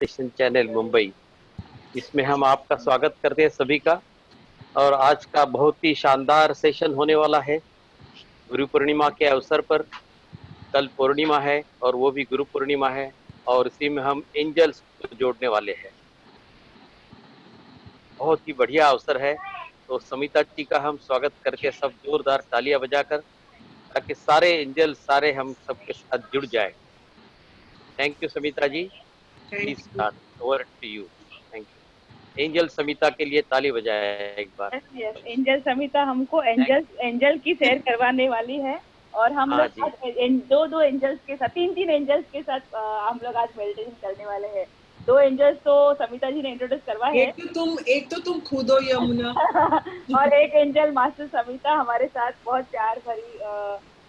Meditation channel Mumbai, इसमें हम आपका स्वागत करते हैं सभी का। और आज का बहुत ही शानदार सेशन होने वाला है गुरु पूर्णिमा के अवसर पर। कल पूर्णिमा है और वो भी गुरु पूर्णिमा है, और इसी में हम एंजल्स को जोड़ने वाले हैं। बहुत ही बढ़िया अवसर है। तो समिता जी का हम स्वागत करके सब जोरदार तालियां बजाकर, ताकि सारे एंजल सारे हम सबके साथ जुड़ जाए। Thank you Samita ji. Please thank you. Start, over to you. Thank you. Angel Samita के लिए ताली बजाए एक बार। यस यस, एंजल समिता हमको थैंक एंजल की सैर करवाने वाली है। और हम हाँ लोग जी। आज दो एंजल्स के साथ, तीन एंजल्स के साथ हम लोग आज मेडिटेशन करने वाले हैं। दो एंजल्स तो समिता जी ने इंट्रोड्यूस करवा है। एक तो तुम खुद हो यमुना। और एक एंजल मास्टर समिता हमारे साथ बहुत प्यार भरी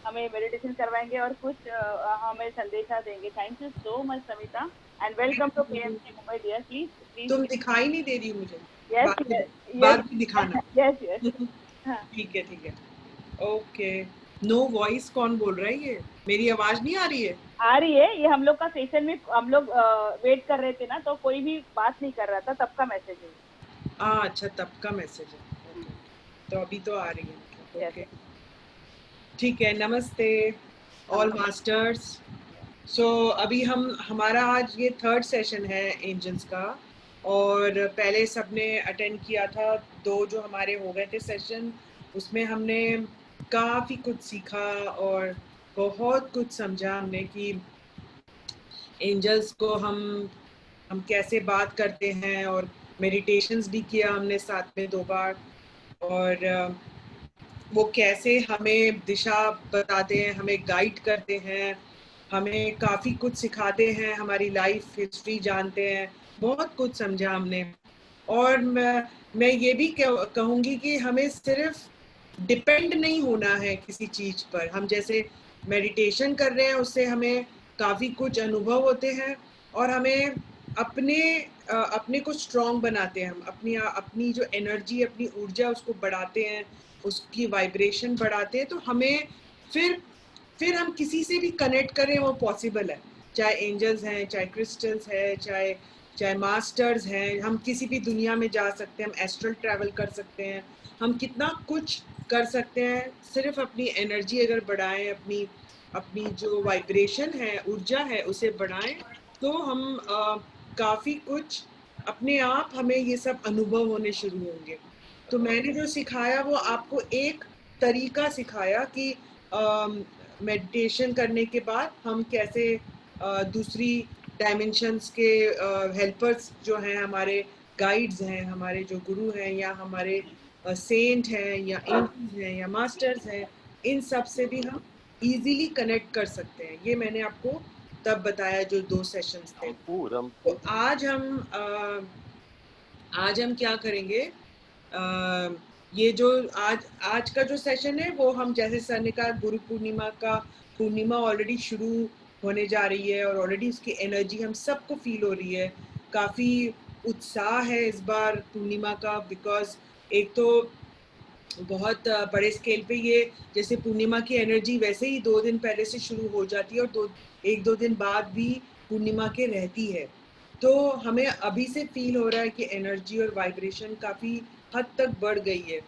हमें मेडिटेशन करवाएंगे और कुछ हमें संदेशा देंगे। Thank you so much Samita, and welcome to PMC Mumbai dear. Please please. तुम दिखाई नहीं दे रही हो मुझे। यस बाद में यस यस बाद में दिखाना। Yes yes. हाँ, ठीक है। ओके। नो वॉइस कौन बोल रहा है? ये मेरी आवाज नहीं आ रही है? आ रही है। ये हम लोग का सेशन में हम लोग वेट कर रहे थे ना, तो कोई भी बात नहीं कर रहा था, तब का मैसेज है। अच्छा, तब का मैसेज है। ओके, तो अभी तो आ रही है। यस ओके, ठीक है। नमस्ते ऑल मास्टर्स। सो अभी हमारा आज ये थर्ड सेशन है एंजल्स का। और पहले सबने अटेंड किया था, दो जो हमारे हो गए थे सेशन, उसमें हमने काफ़ी कुछ सीखा और बहुत कुछ समझा हमने कि एंजल्स को हम कैसे बात करते हैं, और मेडिटेशंस भी किया हमने साथ में 2 बार। और वो कैसे हमें दिशा बताते हैं, हमें गाइड करते हैं, हमें काफ़ी कुछ सिखाते हैं, हमारी लाइफ हिस्ट्री जानते हैं। बहुत कुछ समझा हमने। और मैं ये भी कहूँगी कि हमें सिर्फ डिपेंड नहीं होना है किसी चीज़ पर। हम जैसे मेडिटेशन कर रहे हैं, उससे हमें काफ़ी कुछ अनुभव होते हैं, और हमें अपने को स्ट्रॉन्ग बनाते हैं। हम अपनी जो एनर्जी, अपनी ऊर्जा, उसको बढ़ाते हैं, उसकी वाइब्रेशन बढ़ाते हैं। तो हमें फिर हम किसी से भी कनेक्ट करें, वो पॉसिबल है। चाहे एंजल्स हैं, चाहे क्रिस्टल्स हैं, चाहे मास्टर्स हैं। हम किसी भी दुनिया में जा सकते हैं, हम एस्ट्रल ट्रैवल कर सकते हैं, हम कितना कुछ कर सकते हैं। सिर्फ अपनी एनर्जी अगर बढ़ाएं, अपनी अपनी जो वाइब्रेशन है, ऊर्जा है, उसे बढ़ाएं, तो हम काफ़ी कुछ अपने आप, हमें ये सब अनुभव होने शुरू होंगे। तो मैंने जो सिखाया वो आपको एक तरीका सिखाया कि मेडिटेशन करने के बाद हम कैसे दूसरी डायमेंशंस के हेल्पर्स जो हैं, हमारे गाइड्स हैं, हमारे जो गुरु हैं, या हमारे सेंट हैं, या एंजल्स हैं, या मास्टर्स हैं, इन सब से भी हम इजीली कनेक्ट कर सकते हैं। ये मैंने आपको तब बताया जो 2 सेशंस थे। पूरम। तो आज हम क्या करेंगे? अ, ये जो आज का जो सेशन है, वो हम, जैसे सर ने कहा, गुरु पूर्णिमा ऑलरेडी शुरू होने जा रही है, और ऑलरेडी उसकी एनर्जी हम सबको फील हो रही है। काफ़ी उत्साह है इस बार पूर्णिमा का, बिकॉज एक तो बहुत बड़े स्केल पे ये, जैसे पूर्णिमा की एनर्जी वैसे ही 2 दिन पहले से शुरू हो जाती है, और 1-2 दिन बाद भी पूर्णिमा के रहती है। तो हमें अभी से फील हो रहा है कि एनर्जी और वाइब्रेशन काफ़ी हद तक बढ़ गई है।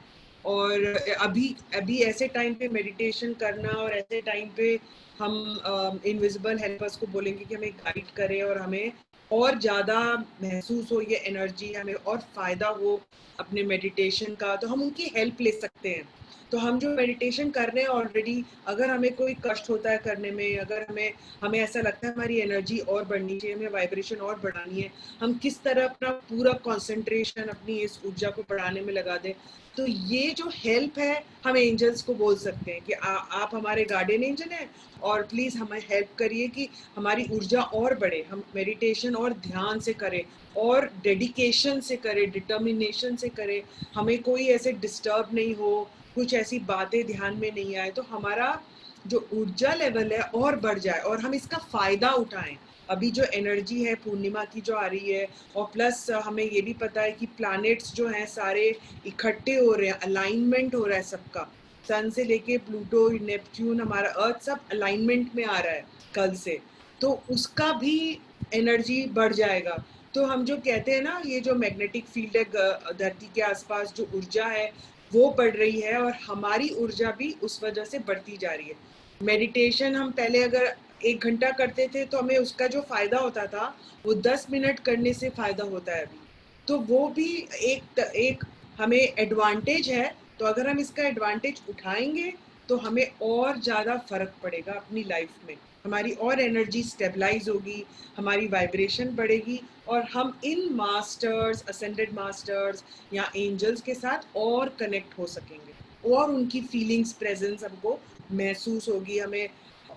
और अभी अभी ऐसे टाइम पे मेडिटेशन करना, और ऐसे टाइम पे हम इनविजिबल हेल्पर्स को बोलेंगे कि हमें गाइड करें, और हमें और ज़्यादा महसूस हो ये एनर्जी, हमें और फ़ायदा हो अपने मेडिटेशन का, तो हम उनकी हेल्प ले सकते हैं। तो हम जो मेडिटेशन कर रहे हैं ऑलरेडी, अगर हमें कोई कष्ट होता है करने में, अगर हमें ऐसा लगता है हमारी एनर्जी और बढ़नी चाहिए, हमें वाइब्रेशन और बढ़ानी है, हम किस तरह अपना पूरा कंसंट्रेशन अपनी इस ऊर्जा को बढ़ाने में लगा दें, तो ये जो हेल्प है, हम एंजल्स को बोल सकते हैं कि आप हमारे गार्डियन एंजल हैं, और प्लीज़ हमें हेल्प करिए कि हमारी ऊर्जा और बढ़े, हम मेडिटेशन और ध्यान से करें, और डेडिकेशन से करें, डिटर्मिनेशन से करें, हमें कोई ऐसे डिस्टर्ब नहीं हो, कुछ ऐसी बातें ध्यान में नहीं आए, तो हमारा जो ऊर्जा लेवल है और बढ़ जाए, और हम इसका फ़ायदा उठाएं। अभी जो एनर्जी है पूर्णिमा की जो आ रही है, और प्लस हमें ये भी पता है कि प्लैनेट्स जो हैं सारे इकट्ठे हो रहे हैं, अलाइनमेंट हो रहा है सबका, सन से लेके प्लूटो, नेपच्यून, हमारा अर्थ, सब अलाइनमेंट में आ रहा है कल से। तो उसका भी एनर्जी बढ़ जाएगा। तो हम जो कहते हैं ना, ये जो मैग्नेटिक फील्ड है धरती के आसपास, जो ऊर्जा है वो बढ़ रही है और हमारी ऊर्जा भी उस वजह से बढ़ती जा रही है। मेडिटेशन हम पहले अगर 1 घंटा करते थे तो हमें उसका जो फायदा होता था वो 10 मिनट करने से फायदा होता है अभी। तो वो भी एक हमें एडवांटेज है। तो अगर हम इसका एडवांटेज उठाएंगे तो हमें और ज़्यादा फर्क पड़ेगा अपनी लाइफ में, हमारी और एनर्जी स्टेबलाइज होगी, हमारी वाइब्रेशन बढ़ेगी और हम इन मास्टर्स, असेंडेड मास्टर्स या एंजल्स के साथ और कनेक्ट हो सकेंगे और उनकी फीलिंग्स, प्रेजेंस हमको महसूस होगी, हमें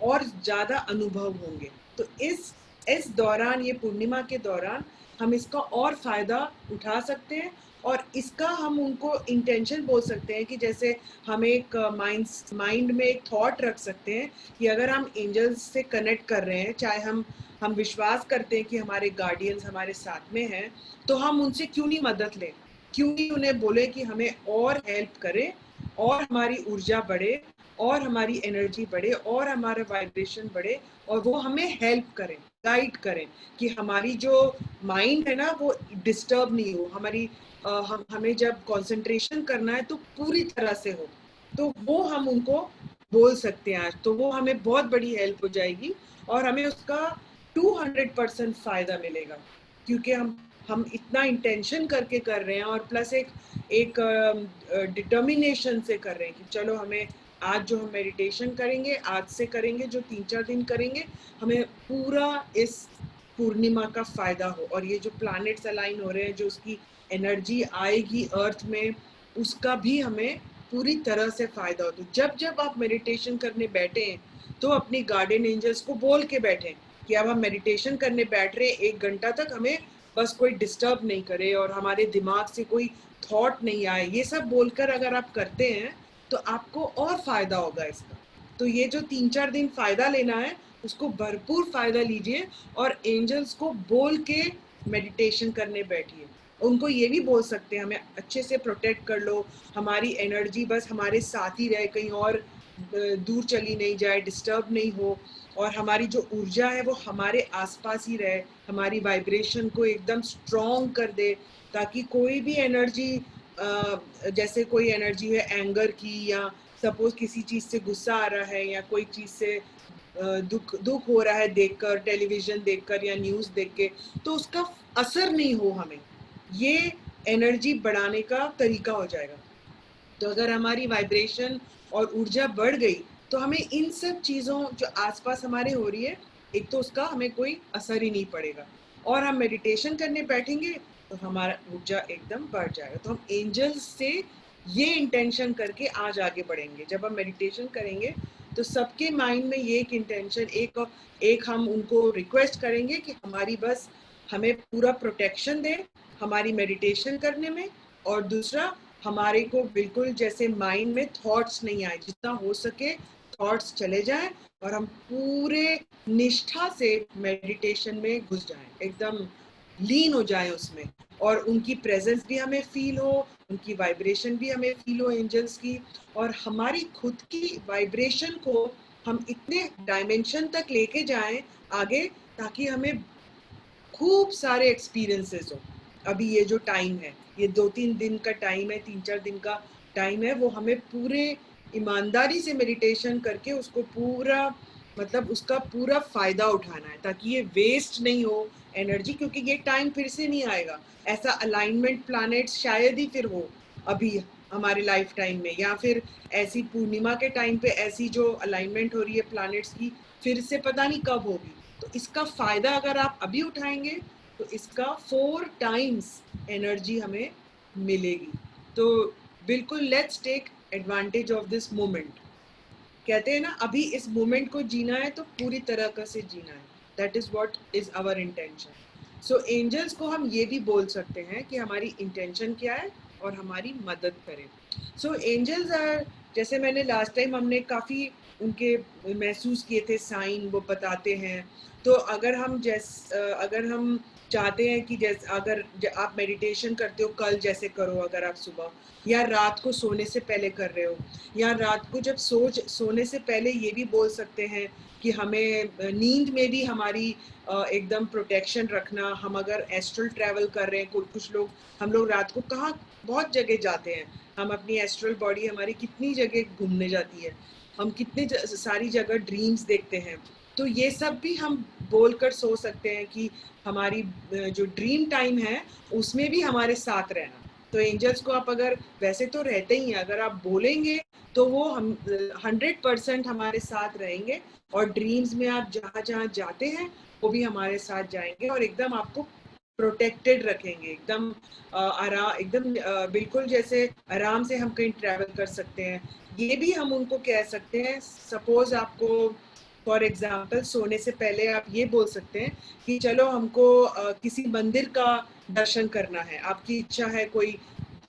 और ज़्यादा अनुभव होंगे। तो इस दौरान, ये पूर्णिमा के दौरान हम इसका और फ़ायदा उठा सकते हैं और इसका हम उनको इंटेंशन बोल सकते हैं कि जैसे हम एक माइंड में एक थॉट रख सकते हैं कि अगर हम एंजल्स से कनेक्ट कर रहे हैं, चाहे हम विश्वास करते हैं कि हमारे गार्डियंस हमारे साथ में हैं, तो हम उनसे क्यों नहीं मदद लें, क्यों नहीं उन्हें बोले कि हमें और हेल्प करें और हमारी ऊर्जा बढ़े और हमारी एनर्जी बढ़े और हमारा वाइब्रेशन बढ़े और वो हमें हेल्प करें, गाइड करें कि हमारी जो माइंड है ना वो डिस्टर्ब नहीं हो, हमें जब कंसंट्रेशन करना है तो पूरी तरह से हो। तो वो हम उनको बोल सकते हैं आज, तो वो हमें बहुत बड़ी हेल्प हो जाएगी और हमें उसका 200% फायदा मिलेगा, क्योंकि हम इतना इंटेंशन करके कर रहे हैं और प्लस एक डिटर्मिनेशन से कर रहे हैं कि चलो हमें आज जो हम मेडिटेशन करेंगे, आज से करेंगे, जो 3-4 दिन करेंगे, हमें पूरा इस पूर्णिमा का फायदा हो और ये जो प्लैनेट्स अलाइन हो रहे हैं, जो उसकी एनर्जी आएगी अर्थ में, उसका भी हमें पूरी तरह से फायदा हो। तो जब आप मेडिटेशन करने बैठे तो अपनी गार्डियन एंजल्स को बोल के बैठे कि अब हम मेडिटेशन करने बैठ रहे हैं, 1 घंटा तक हमें बस कोई डिस्टर्ब नहीं करे और हमारे दिमाग से कोई थॉट नहीं आए। ये सब बोलकर अगर आप करते हैं तो आपको और फायदा होगा इसका। तो ये जो 3-4 दिन फायदा लेना है, उसको भरपूर फायदा लीजिए और एंजल्स को बोल के मेडिटेशन करने बैठिए। उनको ये भी बोल सकते हैं हमें अच्छे से प्रोटेक्ट कर लो, हमारी एनर्जी बस हमारे साथ ही रहे, कहीं और दूर चली नहीं जाए, डिस्टर्ब नहीं हो और हमारी जो ऊर्जा है वो हमारे आसपास ही रहे, हमारी वाइब्रेशन को एकदम स्ट्रॉन्ग कर दे, ताकि कोई भी एनर्जी, जैसे कोई एनर्जी है एंगर की, या सपोज किसी चीज़ से गुस्सा आ रहा है या कोई चीज़ से दुख हो रहा है देखकर, टेलीविज़न देखकर या न्यूज़ देख के, तो उसका असर नहीं हो हमें। ये एनर्जी बढ़ाने का तरीका हो जाएगा। तो अगर हमारी वाइब्रेशन और ऊर्जा बढ़ गई तो हमें इन सब चीज़ों जो आसपास हमारे हो रही है, एक तो उसका हमें कोई असर ही नहीं पड़ेगा और हम मेडिटेशन करने बैठेंगे तो हमारा ऊर्जा एकदम बढ़ जाएगा। तो हम एंजल्स से ये इंटेंशन करके आज आगे बढ़ेंगे। जब हम मेडिटेशन करेंगे तो सबके माइंड में ये एक इंटेंशन, एक हम उनको रिक्वेस्ट करेंगे कि हमारी बस हमें पूरा प्रोटेक्शन दें हमारी मेडिटेशन करने में, और दूसरा हमारे को बिल्कुल जैसे माइंड में थॉट्स नहीं आए, जितना हो सके थॉट्स चले जाएं और हम पूरे निष्ठा से मेडिटेशन में घुस जाएं, एकदम लीन हो जाएं उसमें और उनकी प्रेजेंस भी हमें फील हो, उनकी वाइब्रेशन भी हमें फील हो एंजल्स की, और हमारी खुद की वाइब्रेशन को हम इतने डायमेंशन तक लेके जाएं आगे, ताकि हमें खूब सारे एक्सपीरियंसेस हो। अभी ये जो टाइम है, ये 2-3 दिन का टाइम है, 3-4 दिन का टाइम है, वो हमें पूरे ईमानदारी से मेडिटेशन करके उसको पूरा, मतलब उसका पूरा फायदा उठाना है, ताकि ये वेस्ट नहीं हो एनर्जी, क्योंकि ये टाइम फिर से नहीं आएगा। ऐसा अलाइनमेंट प्लैनेट्स शायद ही फिर हो अभी हमारे लाइफ टाइम में, या फिर ऐसी पूर्णिमा के टाइम पे ऐसी जो अलाइनमेंट हो रही है प्लैनेट्स की, फिर से पता नहीं कब होगी। तो इसका फायदा अगर आप अभी उठाएंगे तो इसका 4 टाइम्स एनर्जी हमें मिलेगी। तो बिल्कुल let's take advantage of this moment. कहते हैं ना, अभी इस मोमेंट को जीना है तो पूरी तरह से जीना है। That is what is our intention. So angels को हम ये भी बोल सकते हैं कि हमारी इंटेंशन क्या है और हमारी मदद करें। सो एंजल्स आर, जैसे मैंने लास्ट टाइम हमने काफ़ी उनके महसूस किए थे साइन, वो बताते हैं। तो अगर हम चाहते हैं कि जैसे अगर आप मेडिटेशन करते हो कल जैसे करो, अगर आप सुबह या रात को सोने से पहले कर रहे हो, या रात को जब सोने से पहले ये भी बोल सकते हैं कि हमें नींद में भी हमारी एकदम प्रोटेक्शन रखना। हम अगर एस्ट्रल ट्रैवल कर रहे हैं, कुछ लोग, हम लोग रात को कहाँ बहुत जगह जाते हैं, हम अपनी एस्ट्रल बॉडी हमारी कितनी जगह घूमने जाती है, हम कितनी सारी जगह ड्रीम्स देखते हैं। तो ये सब भी हम बोलकर सो सकते हैं कि हमारी जो ड्रीम टाइम है उसमें भी हमारे साथ रहना। तो एंजल्स को आप अगर, वैसे तो रहते ही हैं, अगर आप बोलेंगे तो वो हम 100% हमारे साथ रहेंगे, और ड्रीम्स में आप जहाँ जहाँ जाते हैं वो भी हमारे साथ जाएंगे और एकदम आपको प्रोटेक्टेड रखेंगे, एकदम आराम, एकदम बिल्कुल जैसे आराम से हम कहीं ट्रैवल कर सकते हैं। ये भी हम उनको कह सकते हैं, सपोज आपको फॉर एग्जाम्पल सोने से पहले आप ये बोल सकते हैं कि चलो हमको किसी मंदिर का दर्शन करना है, आपकी इच्छा है कोई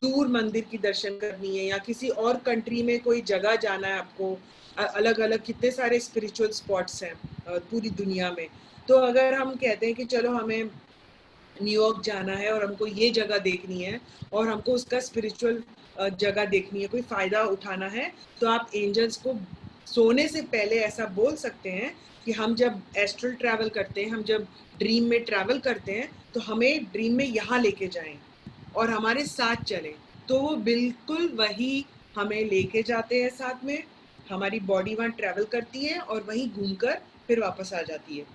दूर मंदिर की दर्शन करनी है, या किसी और कंट्री में कोई जगह जाना है आपको, अलग अलग कितने सारे स्पिरिचुअल स्पॉट्स हैं पूरी दुनिया में। तो अगर हम कहते हैं कि चलो हमें न्यूयॉर्क जाना है और हमको ये जगह देखनी है और हमको उसका स्पिरिचुअल जगह देखनी है, कोई फ़ायदा उठाना है, तो आप एंजल्स को सोने से पहले ऐसा बोल सकते हैं कि हम जब एस्ट्रल ट्रैवल करते हैं, हम जब ड्रीम में ट्रैवल करते हैं, तो हमें ड्रीम में यहाँ लेके जाएं और हमारे साथ चलें। तो वो बिल्कुल वही हमें लेके जाते हैं साथ में, हमारी बॉडी वहाँ ट्रैवल करती है और वहीं घूमकर फिर वापस आ जाती है।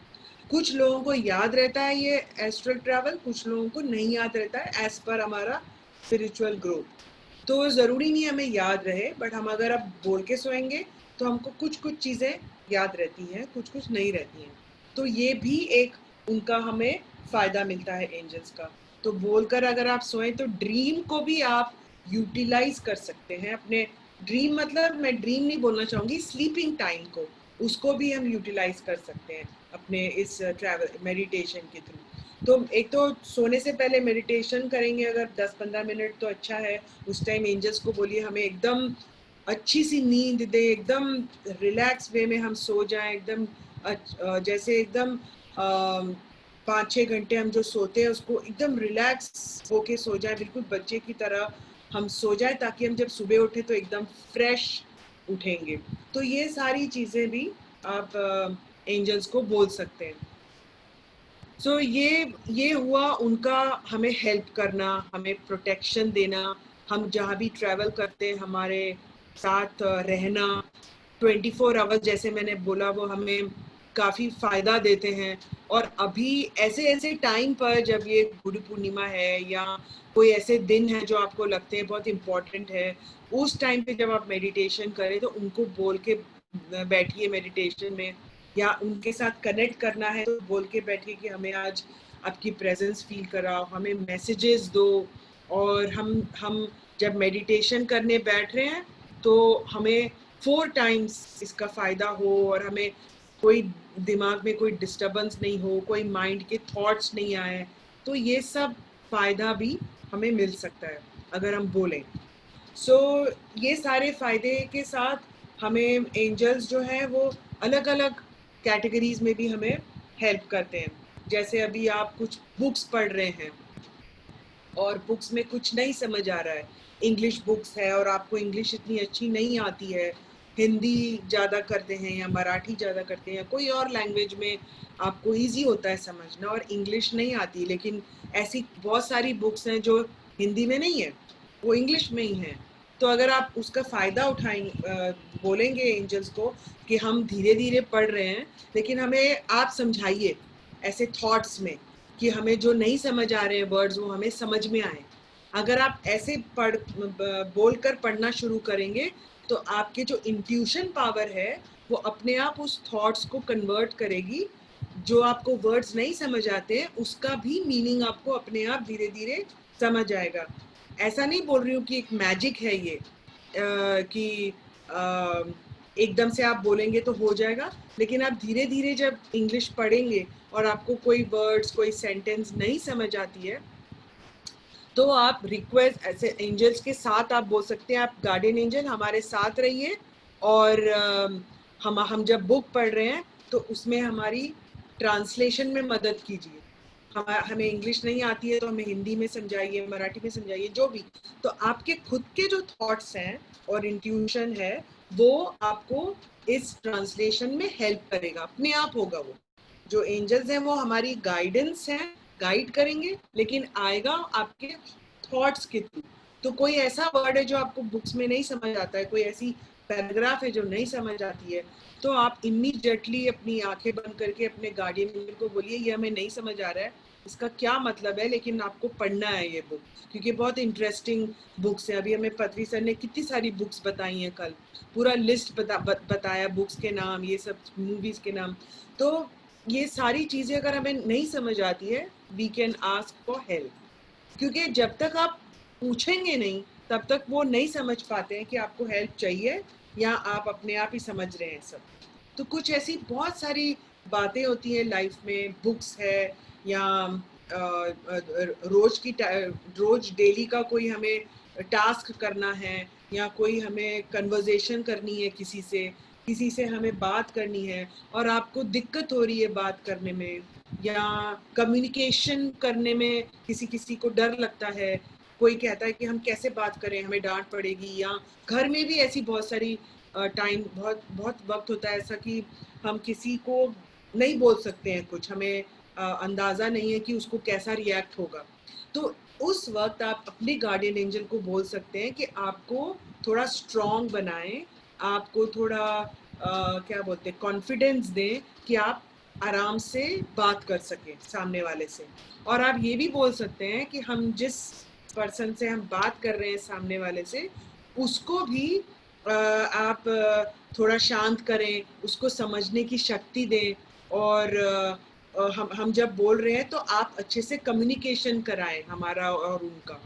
कुछ लोगों को याद रहता है ये एस्ट्रल ट्रैवल, कुछ लोगों को नहीं याद रहता है, एज पर हमारा स्पिरिचुअल ग्रोथ। तो ज़रूरी नहीं हमें याद रहे, बट हम अगर अब बोल के सोएंगे तो हमको कुछ कुछ चीज़ें याद रहती हैं, कुछ कुछ नहीं रहती हैं। तो ये भी एक उनका हमें फ़ायदा मिलता है एंजल्स का। तो बोलकर अगर आप सोएं तो ड्रीम को भी आप यूटिलाइज कर सकते हैं अपने ड्रीम, मतलब मैं ड्रीम नहीं बोलना चाहूँगी, स्लीपिंग टाइम को, उसको भी हम यूटिलाइज कर सकते हैं अपने इस ट्रैवल मेडिटेशन के थ्रू। तो एक तो सोने से पहले मेडिटेशन करेंगे अगर 10-15 मिनट तो अच्छा है। उस टाइम एंजल्स को बोलिए हमें एकदम अच्छी सी नींद दे, एकदम रिलैक्स वे में हम सो जाएं, एकदम जैसे एकदम 5-6 घंटे हम जो सोते हैं उसको एकदम रिलैक्स होके सो जाए, बिल्कुल बच्चे की तरह हम सो जाए, ताकि हम जब सुबह उठे तो एकदम फ्रेश उठेंगे। तो ये सारी चीज़ें भी आप एंजल्स को बोल सकते हैं। सो ये हुआ उनका हमें हेल्प करना, हमें प्रोटेक्शन देना, हम जहाँ भी ट्रैवल करते हैं हमारे साथ रहना 24 आवर्स, जैसे मैंने बोला, वो हमें काफ़ी फ़ायदा देते हैं। और अभी ऐसे ऐसे टाइम पर जब ये गुरु पूर्णिमा है या कोई ऐसे दिन है जो आपको लगते हैं बहुत इम्पोर्टेंट है, उस टाइम पे जब आप मेडिटेशन करें तो उनको बोल के बैठिए मेडिटेशन में, या उनके साथ कनेक्ट करना है तो बोल के बैठिए कि हमें आज आपकी प्रेजेंस फील कराओ, हमें मैसेजेस दो। और हम जब मेडिटेशन करने बैठ रहे हैं तो हमें 4 टाइम्स इसका फ़ायदा हो, और हमें कोई दिमाग में कोई डिस्टर्बेंस नहीं हो, कोई माइंड के थॉट्स नहीं आए। तो ये सब फ़ायदा भी हमें मिल सकता है अगर हम बोलें। सो ये सारे फ़ायदे के साथ हमें एंजल्स जो हैं वो अलग अलग कैटेगरीज में भी हमें हेल्प करते हैं। जैसे अभी आप कुछ बुक्स पढ़ रहे हैं और बुक्स में कुछ नहीं समझ आ रहा है, इंग्लिश बुक्स है और आपको इंग्लिश इतनी अच्छी नहीं आती है, हिंदी ज़्यादा करते हैं या मराठी ज़्यादा करते हैं, कोई और लैंग्वेज में आपको इजी होता है समझना और इंग्लिश नहीं आती, लेकिन ऐसी बहुत सारी बुक्स हैं जो हिंदी में नहीं है, वो इंग्लिश में ही हैं। तो अगर आप उसका फ़ायदा उठाएंगे, बोलेंगे एंजल्स को कि हम धीरे धीरे पढ़ रहे हैं, लेकिन हमें आप समझाइए ऐसे थॉट्स में कि हमें जो नहीं समझ आ रहे हैं वर्ड्स वो हमें समझ में आए। अगर आप ऐसे बोलकर पढ़ना शुरू करेंगे तो आपके जो इंट्यूशन पावर है वो अपने आप उस थॉट्स को कन्वर्ट करेगी, जो आपको वर्ड्स नहीं समझ आते हैं उसका भी मीनिंग आपको अपने आप धीरे धीरे समझ आएगा। ऐसा नहीं बोल रही हूँ कि एक मैजिक है ये कि एकदम से आप बोलेंगे तो हो जाएगा, लेकिन आप धीरे धीरे जब इंग्लिश पढ़ेंगे और आपको कोई वर्ड्स कोई सेंटेंस नहीं समझ आती है तो आप रिक्वेस्ट ऐसे एंजल्स के साथ आप बोल सकते हैं, आप गार्डियन एंजल हमारे साथ रहिए, और हम जब बुक पढ़ रहे हैं तो उसमें हमारी ट्रांसलेशन में मदद कीजिए, हमें इंग्लिश नहीं आती है तो हमें हिंदी में समझाइए, मराठी में समझाइए, जो भी। तो आपके खुद के जो थॉट्स हैं और इंट्यूशन है वो आपको इस ट्रांसलेशन में हेल्प करेगा, अपने आप होगा। वो जो एंजल्स हैं वो हमारी गाइडेंस है, गाइड करेंगे, लेकिन आएगा आपके थॉट्स के थ्रू। तो कोई ऐसा वर्ड है जो आपको बुक्स में नहीं समझ आता है, कोई ऐसी पैराग्राफ है जो नहीं समझ आती है, तो आप इमीडिएटली अपनी आंखें बंद करके अपने गार्डियन एंजल को बोलिए ये हमें नहीं समझ आ रहा है, इसका क्या मतलब है, लेकिन आपको पढ़ना है ये बुक, क्योंकि बहुत इंटरेस्टिंग बुक्स है। अभी हमें पृथ्वी सर ने कितनी सारी बुक्स बताई हैं, कल पूरा लिस्ट बताया बुक्स के नाम, ये सब मूवीज के नाम। तो ये सारी चीजें अगर हमें नहीं समझ आती है, we can ask for help, क्योंकि जब तक आप पूछेंगे नहीं तब तक वो नहीं समझ पाते हैं कि आपको हेल्प चाहिए या आप अपने आप ही समझ रहे हैं सब। तो कुछ ऐसी बहुत सारी बातें होती हैं लाइफ में, बुक्स है या रोज डेली का कोई हमें टास्क करना है, या कोई हमें कन्वर्सेशन करनी है किसी से हमें बात करनी है और आपको दिक्कत हो रही है बात करने में, या कम्युनिकेशन करने में किसी को डर लगता है, कोई कहता है कि हम कैसे बात करें, हमें डांट पड़ेगी, या घर में भी ऐसी बहुत सारी टाइम, बहुत बहुत वक्त होता है ऐसा कि हम किसी को नहीं बोल सकते हैं कुछ, हमें अंदाजा नहीं है कि उसको कैसा रिएक्ट होगा। तो उस वक्त आप अपने गार्डियन एंजल को बोल सकते हैं कि आपको थोड़ा स्ट्रॉन्ग बनाएं, आपको थोड़ा क्या बोलते हैं, कॉन्फिडेंस दें कि आप आराम से बात कर सकें सामने वाले से। और आप ये भी बोल सकते हैं कि हम जिस पर्सन से हम बात कर रहे हैं सामने वाले से, उसको भी आप थोड़ा शांत करें, उसको समझने की शक्ति दें, और हम जब बोल रहे हैं तो आप अच्छे से कम्युनिकेशन कराएं हमारा और उनका,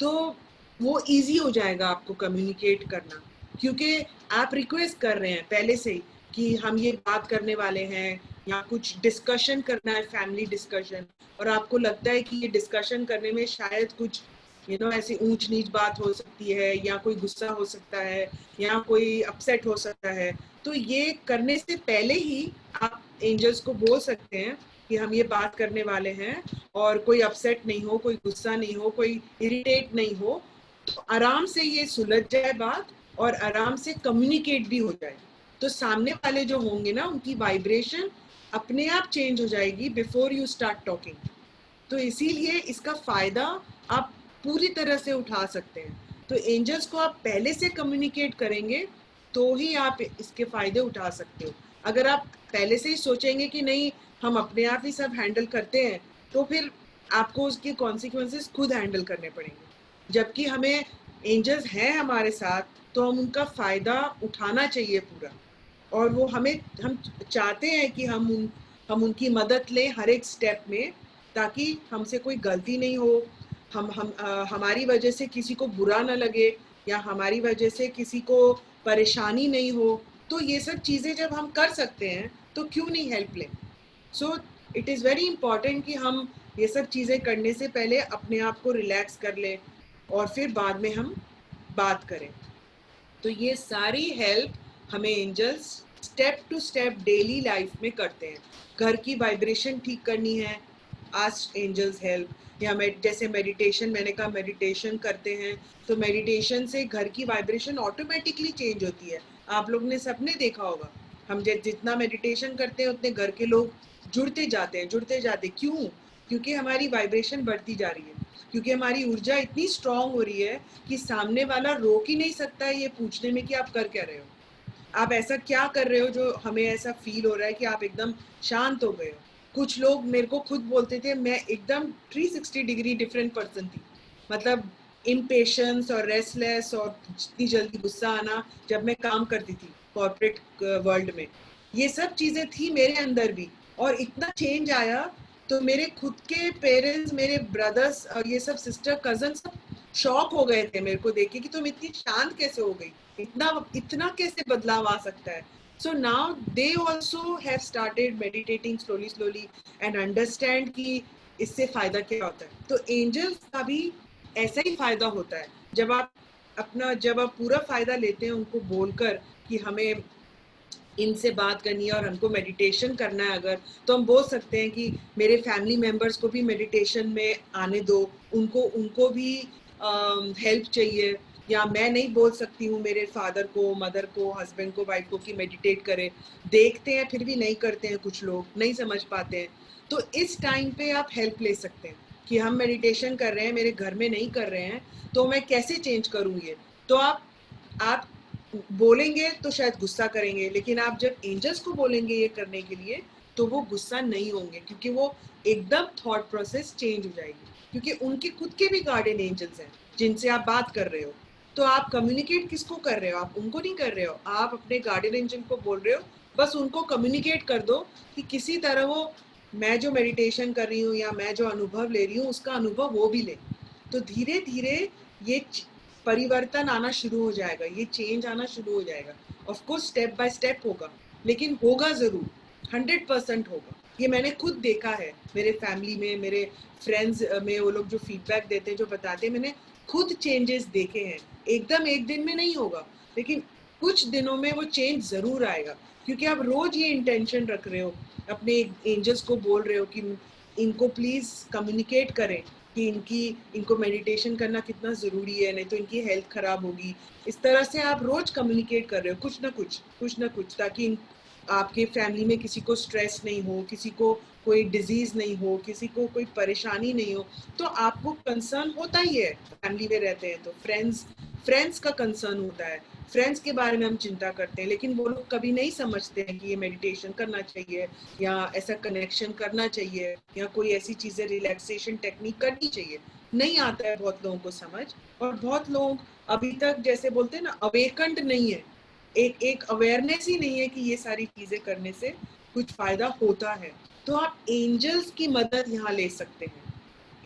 तो वो इजी हो जाएगा आपको कम्युनिकेट करना, क्योंकि आप रिक्वेस्ट कर रहे हैं पहले से ही कि हम ये बात करने वाले हैं या कुछ डिस्कशन करना है, फैमिली डिस्कशन, और आपको लगता है कि ये डिस्कशन करने में शायद कुछ ऐसी ऊंच नीच बात हो सकती है, या कोई गुस्सा हो सकता है, या कोई अपसेट हो सकता है। तो ये करने से पहले ही आप एंजल्स को बोल सकते हैं कि हम ये बात करने वाले हैं, और कोई अपसेट नहीं हो, कोई गुस्सा नहीं हो, कोई इरिटेट नहीं हो, तो आराम से ये सुलझ जाए बात और आराम से कम्युनिकेट भी हो जाए। तो सामने वाले जो होंगे ना, उनकी वाइब्रेशन अपने आप चेंज हो जाएगी बिफोर यू स्टार्ट टॉकिंग। तो इसीलिए इसका फायदा आप पूरी तरह से उठा सकते हैं। तो एंजल्स को आप पहले से कम्युनिकेट करेंगे तो ही आप इसके फायदे उठा सकते हो। अगर आप पहले से ही सोचेंगे कि नहीं हम अपने आप ही सब हैंडल करते हैं, तो फिर आपको उसके कॉन्सिक्वेंसेस खुद हैंडल करने पड़ेंगे। जबकि हमें एंजल्स हैं हमारे साथ, तो हम उनका फायदा उठाना चाहिए पूरा, और वो हम चाहते हैं कि हम उनकी मदद लें हर एक स्टेप में, ताकि हमसे कोई गलती नहीं हो, हमारी वजह से किसी को बुरा ना लगे, या हमारी वजह से किसी को परेशानी नहीं हो। तो ये सब चीज़ें जब हम कर सकते हैं तो क्यों नहीं हेल्प लें। So it is very important कि हम ये सब चीज़ें करने से पहले अपने आप को रिलैक्स कर लें और फिर बाद में हम बात करें। तो ये सारी हेल्प हमें angels step to step daily life में करते हैं। घर की वाइब्रेशन ठीक करनी है, आस्क एंजल्स हेल्प। या जैसे मेडिटेशन, मैंने कहा मेडिटेशन करते हैं, तो मेडिटेशन से घर की वाइब्रेशन ऑटोमेटिकली चेंज होती है। आप लोग ने सबने देखा होगा, हम जितना मेडिटेशन करते हैं उतने घर के लोग जुड़ते जाते हैं। क्यों? क्योंकि हमारी वाइब्रेशन बढ़ती जा रही है, क्योंकि हमारी ऊर्जा इतनी स्ट्रांग हो रही है कि सामने वाला रोक ही नहीं सकता है ये पूछने में कि आप कर क्या रहे हो, आप ऐसा क्या कर रहे हो जो हमें ऐसा फील हो रहा है कि आप एकदम शांत हो गए हो। कुछ लोग मेरे को खुद बोलते थे मैं एकदम 360 डिग्री डिफरेंट पर्सन थी, मतलब इम्पेशंस और रेस्टलेस और जितनी जल्दी गुस्सा आना जब मैं काम करती थी कॉर्पोरेट वर्ल्ड में, ये सब चीज़ें थी मेरे अंदर भी, और इतना चेंज आया तो मेरे खुद के पेरेंट्स, मेरे ब्रदर्स और ये सब सिस्टर कजन सब शॉक हो गए थे मेरे को देख के कि तुम इतनी शांत कैसे हो गई, इतना कैसे बदलाव आ सकता है। So now they also have started meditating slowly and understand कि इससे फायदा क्या होता है। तो एंजल्स का भी ऐसा ही फायदा होता है, जब आप पूरा फायदा लेते हैं उनको बोलकर कि हमें इनसे बात करनी है और हमको मेडिटेशन करना है अगर, तो हम बोल सकते हैं कि मेरे फैमिली मेंबर्स को भी मेडिटेशन में आने दो, उनको भी हेल्प चाहिए, या मैं नहीं बोल सकती हूँ मेरे फादर को, मदर को, हस्बैंड को, वाइफ को कि मेडिटेट करें, देखते हैं फिर भी नहीं करते हैं, कुछ लोग नहीं समझ पाते हैं। तो इस टाइम पे आप हेल्प ले सकते हैं कि हम मेडिटेशन कर रहे हैं, मेरे घर में नहीं कर रहे हैं, तो मैं कैसे चेंज करूँ ये। तो आप बोलेंगे तो शायद गुस्सा करेंगे, लेकिन आप जब एंजल्स को बोलेंगे ये करने के लिए तो वो गुस्सा नहीं होंगे, क्योंकि वो एकदम थॉट प्रोसेस चेंज हो जाएगी, क्योंकि उनके खुद के भी गार्डियन एंजल्स हैं जिनसे आप बात कर रहे हो। तो आप कम्युनिकेट किसको कर रहे हो? आप उनको नहीं कर रहे हो, आप अपने गार्डियन एंजल को बोल रहे हो। बस उनको कम्युनिकेट कर दो कि किसी तरह वो, मैं जो मेडिटेशन कर रही हूँ या मैं जो अनुभव ले रही हूँ उसका अनुभव वो भी ले। तो धीरे धीरे ये परिवर्तन आना शुरू हो जाएगा, ये चेंज आना शुरू हो जाएगा। Of course step by step होगा, लेकिन होगा जरूर, 100% होगा। ये मैंने खुद देखा है मेरे फैमिली में, मेरे फ्रेंड्स में, वो लोग जो फीडबैक देते हैं, जो बताते हैं, मैंने खुद चेंजेस देखे हैं। एकदम एक दिन में नहीं होगा, लेकिन कुछ दिनों में वो चेंज जरूर आएगा, क्योंकि आप रोज ये इंटेंशन रख रहे हो, अपने एंजल्स को बोल रहे हो कि इनको प्लीज कम्युनिकेट करें कि इनको मेडिटेशन करना कितना ज़रूरी है, नहीं तो इनकी हेल्थ ख़राब होगी। इस तरह से आप रोज़ कम्युनिकेट कर रहे हो कुछ ना कुछ, ताकि आपके फैमिली में किसी को स्ट्रेस नहीं हो, किसी को कोई डिजीज़ नहीं हो, किसी को कोई परेशानी नहीं हो। तो आपको कंसर्न होता ही है, फैमिली में रहते हैं तो फ्रेंड्स का कंसर्न होता है, फ्रेंड्स के बारे में हम चिंता करते हैं, लेकिन वो लोग कभी नहीं समझते हैं कि ये मेडिटेशन करना चाहिए या ऐसा कनेक्शन करना चाहिए या कोई ऐसी चीज़ें, रिलैक्सेशन टेक्निक करनी चाहिए। नहीं आता है बहुत लोगों को समझ, और बहुत लोग अभी तक जैसे बोलते हैं ना, अवेकंड नहीं है, एक अवेयरनेस ही नहीं है कि ये सारी चीज़ें करने से कुछ फ़ायदा होता है। तो आप एंजल्स की मदद यहाँ ले सकते हैं,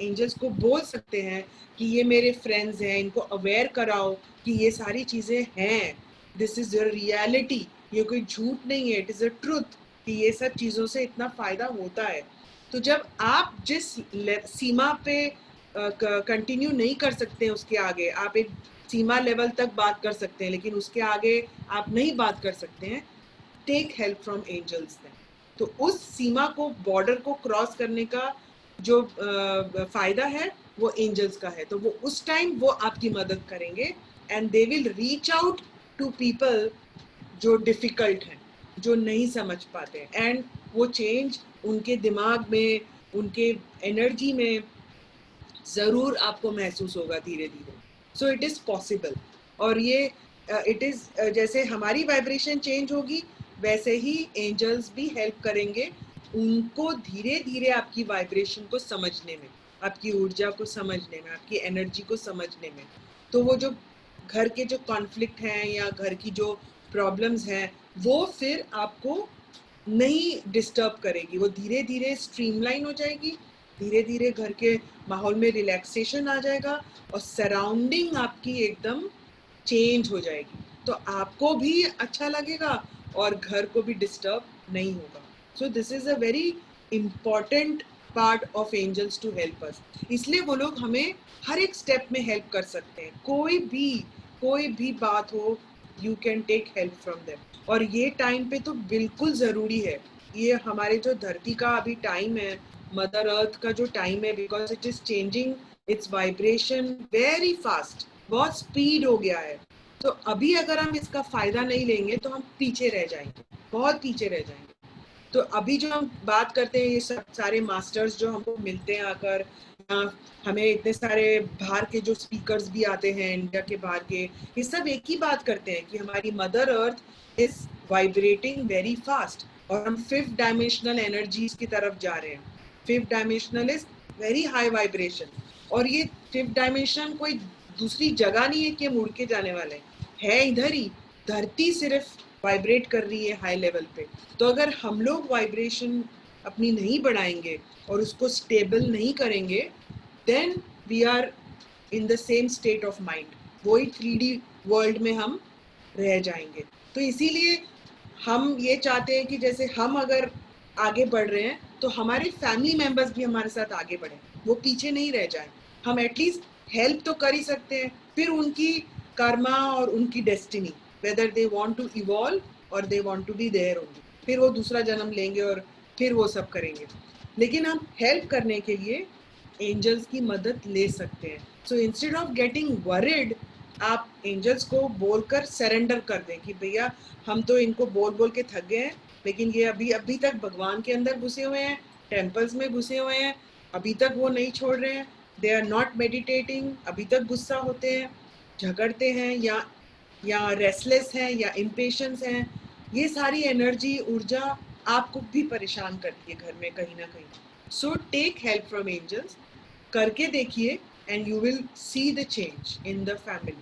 एंजल्स को बोल सकते हैं कि ये मेरे फ्रेंड्स हैं, इनको अवेयर कराओ कि ये सारी चीज़ें हैं, दिस इज़ योर रियलिटी, ये कोई झूठ नहीं है, इट इज़ अ ट्रुथ कि ये सब चीज़ों से इतना फ़ायदा होता है। तो जब आप जिस सीमा पे कंटिन्यू नहीं कर सकते हैं, उसके आगे आप एक सीमा लेवल तक बात कर सकते हैं, लेकिन उसके आगे आप नहीं बात कर सकते हैं, take help from angels then. तो उस सीमा को, बॉर्डर को क्रॉस करने का जो फायदा है वो एंजल्स का है। तो वो उस टाइम वो आपकी मदद करेंगे, and they will reach out to people जो डिफिकल्ट हैं, जो नहीं समझ पाते हैं, एंड वो चेंज उनके दिमाग में, उनके एनर्जी में ज़रूर आपको महसूस होगा धीरे धीरे। So it is possible. और ये इट इज़ जैसे हमारी वाइब्रेशन चेंज होगी, वैसे ही एंजल्स भी हेल्प करेंगे उनको धीरे धीरे आपकी वाइब्रेशन को समझने में, आपकी ऊर्जा को समझने में, आपकी एनर्जी को समझने में। तो वो जो घर के जो कॉन्फ्लिक्ट हैं या घर की जो प्रॉब्लम्स हैं, वो फिर आपको नहीं डिस्टर्ब करेगी, वो धीरे धीरे स्ट्रीमलाइन हो जाएगी, धीरे धीरे घर के माहौल में रिलैक्सेशन आ जाएगा और सराउंडिंग आपकी एकदम चेंज हो जाएगी। तो आपको भी अच्छा लगेगा और घर को भी डिस्टर्ब नहीं होगा। So this is a very important part of angels to help us. इसलिए वो लोग हमें हर एक स्टेप में हेल्प कर सकते हैं, कोई भी बात हो, you can take help from them. और ये टाइम पे तो बिल्कुल ज़रूरी है, ये हमारे जो धरती का अभी टाइम है, मदर अर्थ का जो टाइम है, because it is changing it's vibration very fast, बहुत स्पीड हो गया है। तो अभी अगर हम इसका फ़ायदा नहीं लेंगे तो हम पीछे रह जाएंगे, बहुत पीछे रह जाएंगे। तो अभी जो हम बात करते हैं, ये सब सारे मास्टर्स जो हमको मिलते हैं आकर, हमें इतने सारे बाहर के जो स्पीकर्स भी आते हैं, इंडिया के बाहर के, ये सब एक ही बात करते हैं कि हमारी mother earth is vibrating very fast और हम 5th डायमेंशनल एनर्जीज की तरफ जा रहे हैं। 5th dimensional is very high vibration, और ये 5th डायमेंशन कोई दूसरी जगह नहीं है कि हम उड़ के जाने वाले हैं, इधर ही धरती सिर्फ वाइब्रेट कर रही है हाई लेवल पे। तो अगर हम लोग वाइब्रेशन अपनी नहीं बढ़ाएंगे और उसको स्टेबल नहीं करेंगे, then we are in the same state of mind, वही 3D वर्ल्ड में हम रह जाएंगे। तो इसीलिए हम ये चाहते हैं कि जैसे हम अगर आगे बढ़ रहे हैं तो हमारे फैमिली मेंबर्स भी हमारे साथ आगे बढ़ें, वो पीछे नहीं रह जाएं। हम एटलीस्ट हेल्प तो कर ही सकते हैं, फिर उनकी कर्मा और उनकी destiny, whether they want to evolve और they want to be there only, फिर वो दूसरा जन्म लेंगे और फिर वो सब करेंगे। लेकिन हम हेल्प करने के लिए एंजल्स की मदद ले सकते हैं। So instead of getting worried, आप एंजल्स को बोलकर सरेंडर कर दें कि भैया हम तो इनको बोल बोल के थक गए हैं, लेकिन ये अभी तक भगवान के अंदर घुसे हुए हैं, टेम्पल्स में घुसे हुए हैं, अभी तक वो नहीं छोड़ रहे हैं, दे आर नॉट मेडिटेटिंग, अभी तक गुस्सा होते हैं, झगड़ते हैं, या रेस्टलेस हैं, या इम्पेशंस हैं। ये सारी एनर्जी, ऊर्जा आपको भी परेशान करती है घर में कहीं ना कहीं। So take help from angels, करके देखिए, and you will see the change in the family,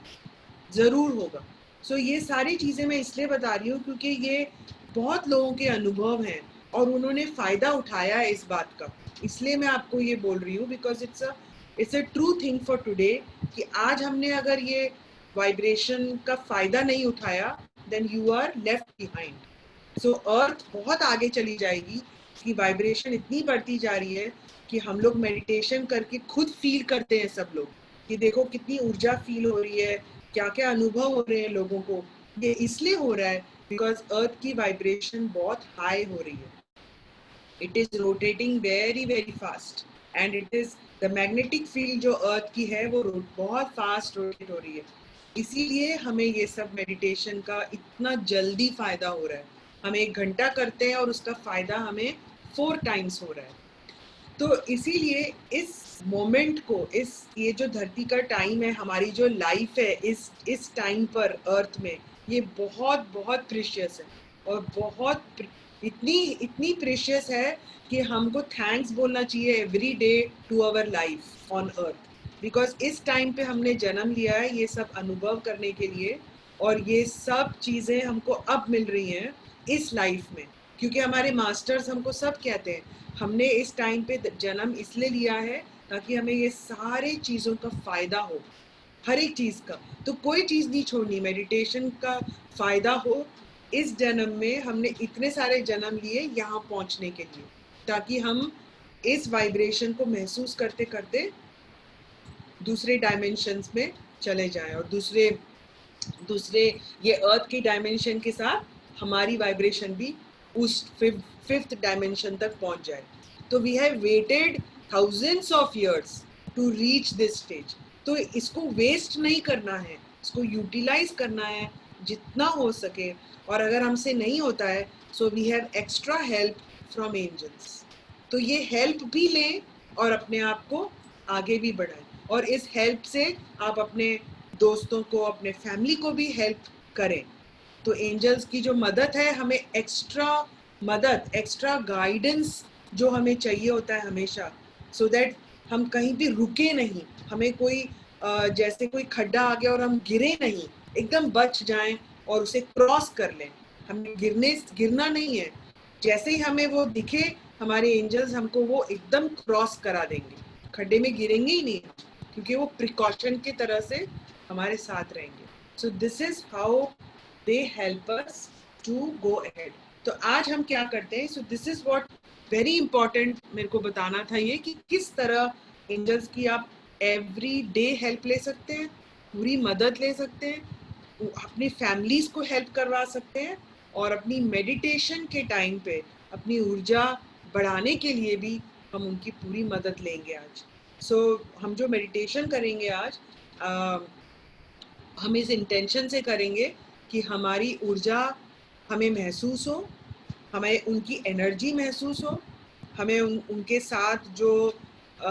ज़रूर होगा। सो ये सारी चीज़ें मैं इसलिए बता रही हूँ क्योंकि ये बहुत लोगों के अनुभव हैं और उन्होंने फ़ायदा उठाया है इस बात का, इसलिए मैं आपको ये बोल रही हूँ, because it's a true thing for today, कि आज हमने अगर ये वाइब्रेशन का फ़ायदा नहीं उठाया, then you are left behind. So earth बहुत आगे चली जाएगी कि वाइब्रेशन इतनी बढ़ती जा रही है कि हम लोग मेडिटेशन करके खुद फील करते हैं सब लोग कि देखो कितनी ऊर्जा फील हो रही है, क्या क्या अनुभव हो रहे हैं लोगों को। ये इसलिए हो रहा है बिकॉज अर्थ की वाइब्रेशन बहुत हाई हो रही है, it is rotating very very fast, and it is the magnetic field जो अर्थ की है वो बहुत फास्ट रोटेट हो रही है। इसीलिए हमें ये सब मेडिटेशन का इतना जल्दी फायदा हो रहा है। हम 1 घंटा करते हैं और उसका फायदा हमें 4 टाइम्स हो रहा है। तो इसीलिए इस मोमेंट को, ये जो धरती का टाइम है, हमारी जो लाइफ है इस टाइम पर अर्थ में, ये बहुत बहुत प्रीशियस है, और इतनी प्रीशियस है कि हमको थैंक्स बोलना चाहिए every day to our life on earth, because इस टाइम पे हमने जन्म लिया है ये सब अनुभव करने के लिए, और ये सब चीज़ें हमको अब मिल रही हैं इस लाइफ में, क्योंकि हमारे मास्टर्स हमको सब कहते हैं हमने इस टाइम पे जन्म इसलिए लिया है ताकि हमें ये सारे चीज़ों का फ़ायदा हो, हर एक चीज़ का। तो कोई चीज़ नहीं छोड़नी, मेडिटेशन का फ़ायदा हो। इस जन्म में हमने इतने सारे जन्म लिए यहाँ पहुँचने के लिए, ताकि हम इस वाइब्रेशन को महसूस करते करते दूसरे डायमेंशंस में चले जाएं, और दूसरे ये अर्थ की डायमेंशन के साथ हमारी वाइब्रेशन भी उस 5th डायमेंशन तक पहुंच जाए। तो we have waited thousands of years to reach this stage. तो इसको वेस्ट नहीं करना है, इसको यूटिलाइज करना है जितना हो सके, और अगर हमसे नहीं होता है so we have extra help from angels. तो ये हेल्प भी लें और अपने आप को आगे भी बढ़ाएं, और इस हेल्प से आप अपने दोस्तों को, अपने फैमिली को भी हेल्प करें। तो एंजल्स की जो मदद है, हमें एक्स्ट्रा गाइडेंस जो हमें चाहिए होता है हमेशा, सो दैट हम कहीं भी रुके नहीं, हमें कोई जैसे कोई खड्डा आ गया और हम गिरे नहीं, एकदम बच जाएं और उसे क्रॉस कर लें। हमें गिरना नहीं है, जैसे ही हमें वो दिखे हमारे एंजल्स हमको वो एकदम क्रॉस करा देंगे, खड्डे में गिरेंगे ही नहीं, क्योंकि वो प्रिकॉशन की तरह से हमारे साथ रहेंगे। So this is how they help us to go ahead. तो आज हम क्या करते हैं, so this is what very important मेरे को बताना था, ये कि किस तरह एंजल्स की आप एवरी डे हेल्प ले सकते हैं, पूरी मदद ले सकते हैं, अपनी फैमिलीज को हेल्प करवा सकते हैं, और अपनी मेडिटेशन के टाइम पे अपनी ऊर्जा बढ़ाने के लिए भी हम उनकी पूरी मदद लेंगे आज। सो हम जो मेडिटेशन करेंगे आज, हम इस इंटेंशन से करेंगे कि हमारी ऊर्जा हमें महसूस हो, हमें उनकी एनर्जी महसूस हो, हमें उनके साथ जो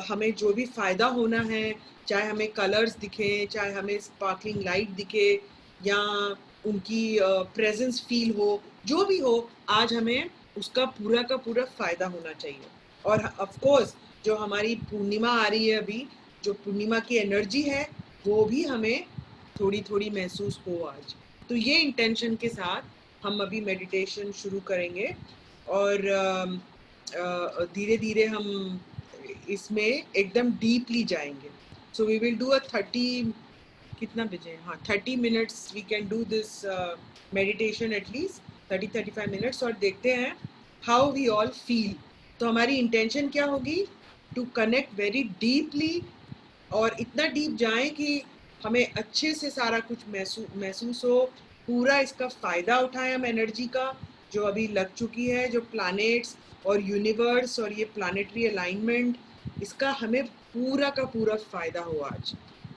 हमें जो भी फ़ायदा होना है, चाहे हमें कलर्स दिखें, चाहे हमें स्पार्कलिंग लाइट दिखे, या उनकी प्रेजेंस फील हो, जो भी हो, आज हमें उसका पूरा का पूरा फ़ायदा होना चाहिए। और ऑफ कोर्स जो हमारी पूर्णिमा आ रही है अभी, जो पूर्णिमा की एनर्जी है वो भी हमें थोड़ी थोड़ी महसूस हो आज। तो ये इंटेंशन के साथ हम अभी मेडिटेशन शुरू करेंगे, और धीरे धीरे हम इसमें एकदम डीपली जाएंगे। So we will do a 30 कितना बजे, हाँ 30 minutes we can do this meditation, at least 30-35 minutes, और देखते हैं हाउ वी ऑल फील। तो हमारी इंटेंशन क्या होगी, टू कनेक्ट वेरी डीपली, और इतना डीप जाएं कि हमें अच्छे से सारा कुछ महसूस हो, पूरा इसका फायदा उठाएं हम एनर्जी का जो अभी लग चुकी है, जो प्लैनेट्स और यूनिवर्स और ये प्लानिटरी अलाइनमेंट, इसका हमें पूरा का पूरा फायदा हो आज।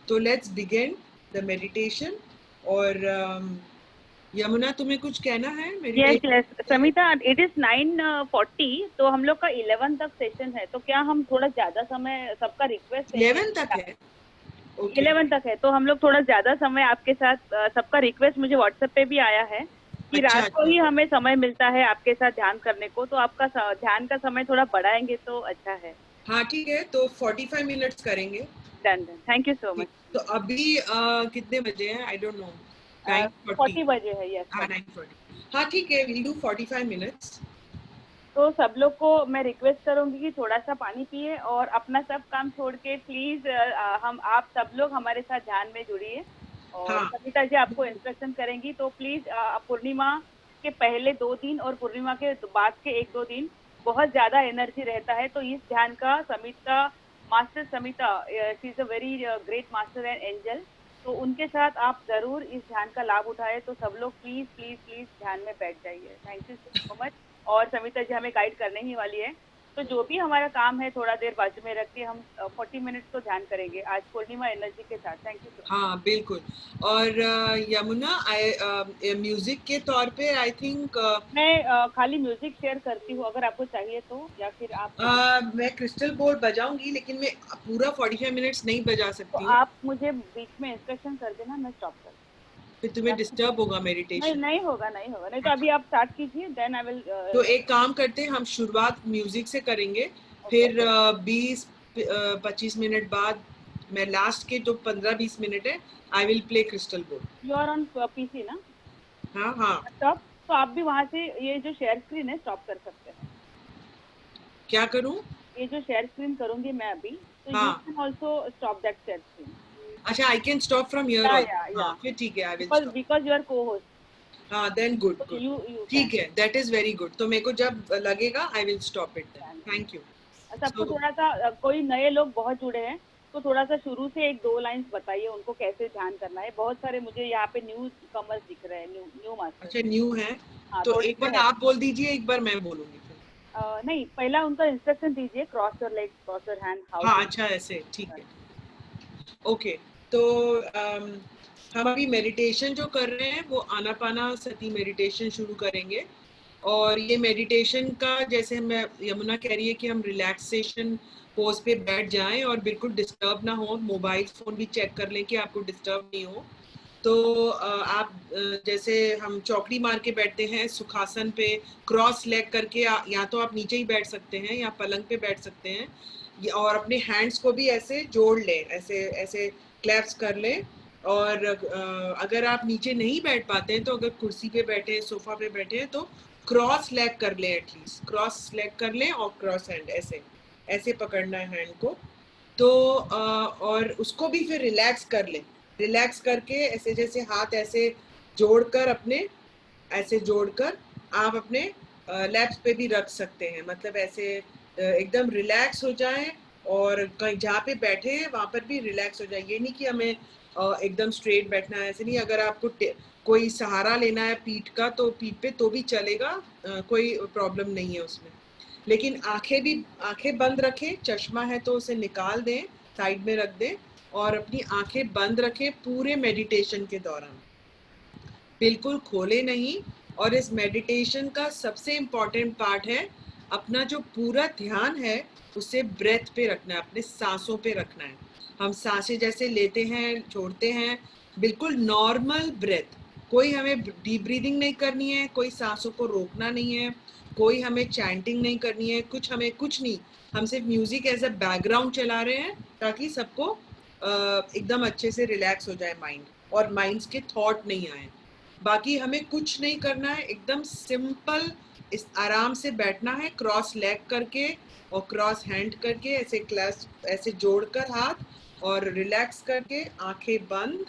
तो लेट्स बिगिन द मेडिटेशन। और यमुना, तुम्हें कुछ कहना है yes meditation? Yes Samita, it is 9:40, तो हम लोग का 11 तक सेशन है, तो क्या हम थोड़ा ज्यादा समय, सबका रिक्वेस्ट है 11 तक है? ओके। 11 तक है, तो हम लोग थोड़ा ज्यादा समय आपके साथ, सबका रिक्वेस्ट मुझे व्हाट्सएप पे भी आया है कि अच्छा रात को ही अच्छा। हमें समय मिलता है आपके साथ ध्यान करने को, तो आपका ध्यान का समय थोड़ा बढ़ाएंगे तो अच्छा है। हाँ ठीक है, तो 45 मिनट्स करेंगे। डन डन, थैंक यू सो ठीक। मच। तो अभी कितने बजे हैं? I don't know. 9:40। 40 बजे है, यस। हाँ 9:40। हाँ ठीक है, विल डू 45 मिनट्स। तो सब लोग को मैं रिक्वेस्ट करूंगी कि थोड़ा सा पानी पिए और अपना सब काम छोड़ के प्लीज हम आप सब लोग हमारे साथ ध्यान में जुड़िए। और हाँ सविता जी आपको इंस्ट्रक्शन करेंगी, तो प्लीज पूर्णिमा के पहले 2 दिन और पूर्णिमा के बाद के 1-2 दिन बहुत ज्यादा एनर्जी रहता है, तो इस ध्यान का Samita, master Samita, she is a very great master and angel, तो उनके साथ आप जरूर इस ध्यान का लाभ उठाए। तो सब लोग प्लीज प्लीज प्लीज ध्यान में बैठ जाइए। Thank you so much. और समिता जी हमें गाइड करने ही वाली है, तो जो भी हमारा काम है थोड़ा देर बाजू में रख के हम 40 मिनट्स तो ध्यान करेंगे आज पूर्णिमा एनर्जी के साथ। Thank you so much. हाँ बिल्कुल। और यमुना, म्यूजिक के तौर पे आई थिंक मैं खाली म्यूजिक शेयर करती हूँ अगर आपको चाहिए तो, या फिर आप मैं क्रिस्टल बोर्ड बजाऊंगी, लेकिन मैं पूरा 45 मिनट्स नहीं बजा तो सकती हूँ। आप मुझे बीच में इंस्ट्रक्शन कर देना, मैं स्टॉप कर फिर तुम्हें दूँ। डिस्टर्ब होगा नहीं मेडिटेशन। नहीं होगा, नहीं होगा, नहीं तो अभी आप स्टार्ट कीजिए, देन आई विल। तो एक काम करते हैं, हम शुरुआत म्यूजिक से करेंगे, ओके, फिर 20-25 मिनट बाद मैं लास्ट के जो 15-20 मिनट है I will play crystal board. You are on PC ना? हाँ हाँ। स्टॉप, तो आप भी वहां से ये जो शेयर स्क्रीन है स्टॉप कर सकते हैं। क्या करूँ? ये जो शेयर स्क्रीन करूंगी मैं अभी, तो यू हाँ can also stop that share screen. अच्छा, I can stop from here also. या हाँ फिर ठीक है, I will because stop. Because you are co host, हाँ देन गुड तो गुड। यू कैन ठीक है, दैट इज वेरी गुड। तो मेरे को जब लगेगा I will stop it then. Thank you. सबको सो थोड़ा सा कोई नए लोग बहुत जुड़े हैं, तो थोड़ा सा शुरू से 1-2 लाइंस बताइए उनको कैसे ध्यान करना है। बहुत सारे मुझे यहाँ पे न्यू कमर्स दिख रहे हैं, न्यू न्यू मास्टर। अच्छा, न्यू है हाँ तो थोड़े एक से बार है। आप बोल दीजिए, एक बार मैं बोलूंगी फिर। नहीं, पहला उनका इंस्ट्रक्शन दीजिए, cross your legs, cross your hand, how हाँ टू। अच्छा, ऐसे ठीक है। ओके। तो हम अभी मेडिटेशन जो कर रहे हैं वो आनापाना सती मेडिटेशन शुरू करेंगे। और ये मेडिटेशन का, जैसे मैं यमुना कह रही है कि हम रिलैक्सेशन पोज पे बैठ जाएं और बिल्कुल डिस्टर्ब ना हो, मोबाइल फोन भी चेक कर लें कि आपको डिस्टर्ब नहीं हो। तो आप जैसे हम चौकड़ी मार के बैठते हैं सुखासन पे, क्रॉस लेग करके, या तो आप नीचे ही बैठ सकते हैं या पलंग पे बैठ सकते हैं, और अपने हैंड्स को भी ऐसे जोड़ लें, ऐसे ऐसे क्लैप्स कर लें। और अगर आप नीचे नहीं बैठ पाते हैं, तो अगर कुर्सी पे बैठे हैं, सोफा पे बैठे हैं, तो क्रॉस लेग कर लें, एटलीस्ट क्रॉस लेग कर लें और क्रॉस हैंड ऐसे ऐसे पकड़ना है हैंड को। तो और उसको भी फिर रिलैक्स कर लें। रिलैक्स करके ऐसे, जैसे हाथ ऐसे जोड़कर, अपने ऐसे जोड़कर आप अपने लैप्स पे भी रख सकते हैं, मतलब ऐसे एकदम रिलैक्स हो जाए। और कहीं जहाँ पे बैठे हैं वहाँ पर भी रिलैक्स हो जाए। ये नहीं कि हमें एकदम स्ट्रेट बैठना है, ऐसे नहीं। अगर आपको कोई सहारा लेना है पीठ का, तो पीठ पे तो भी चलेगा, कोई प्रॉब्लम नहीं है उसमें। लेकिन आंखें बंद रखें, चश्मा है तो उसे निकाल दें, साइड में रख दें, और अपनी आंखें बंद रखें पूरे मेडिटेशन के दौरान, बिल्कुल खोले नहीं। और इस मेडिटेशन का सबसे इम्पोर्टेंट पार्ट है, अपना जो पूरा ध्यान है उसे ब्रेथ पे रखना है, अपने सांसों पे रखना है। हम सांसें जैसे लेते हैं, छोड़ते हैं, बिल्कुल नॉर्मल ब्रेथ। कोई हमें डीप ब्रीदिंग नहीं करनी है, कोई सांसों को रोकना नहीं है, कोई हमें चैंटिंग नहीं करनी है, कुछ नहीं। हम सिर्फ म्यूजिक एज अ बैकग्राउंड चला रहे हैं, ताकि सबको एकदम अच्छे से रिलैक्स हो जाए माइंड, और माइंड्स के थॉट नहीं आए। बाकी हमें कुछ नहीं करना है, एकदम सिंपल इस आराम से बैठना है, क्रॉस लेग करके और क्रॉस हैंड करके, ऐसे क्लास ऐसे जोड़कर हाथ, और रिलैक्स करके आंखें बंद,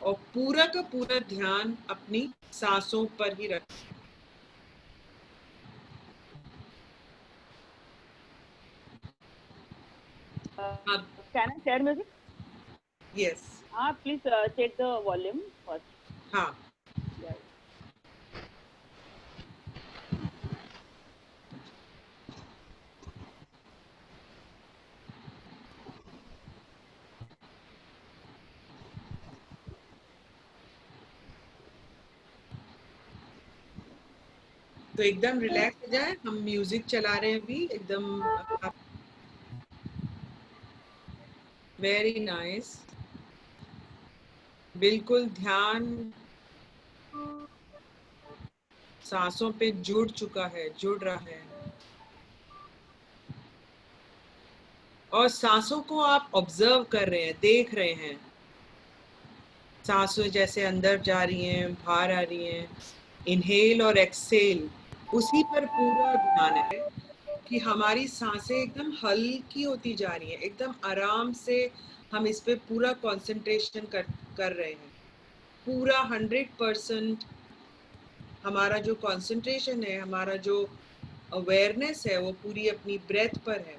और पूरा का पूरा ध्यान अपनी सांसों पर ही रखें। अब can I share music? Yes. हाँ please check the volume first. हाँ तो एकदम रिलैक्स हो जाए। हम म्यूजिक चला रहे हैं अभी एकदम। Very nice. बिल्कुल ध्यान सांसों पे जुड़ चुका है, जुड़ रहा है, और सांसों को आप ऑब्जर्व कर रहे हैं, देख रहे हैं। सांसों जैसे अंदर जा रही हैं, बाहर आ रही हैं, इनहेल और एक्सहेल, उसी पर पूरा ध्यान है कि हमारी सांसें एकदम हल्की होती जा रही हैं, एकदम आराम से। हम इस पे पूरा कंसंट्रेशन कर रहे हैं। पूरा 100% हमारा जो कंसंट्रेशन है, हमारा जो अवेयरनेस है, वो पूरी अपनी ब्रेथ पर है।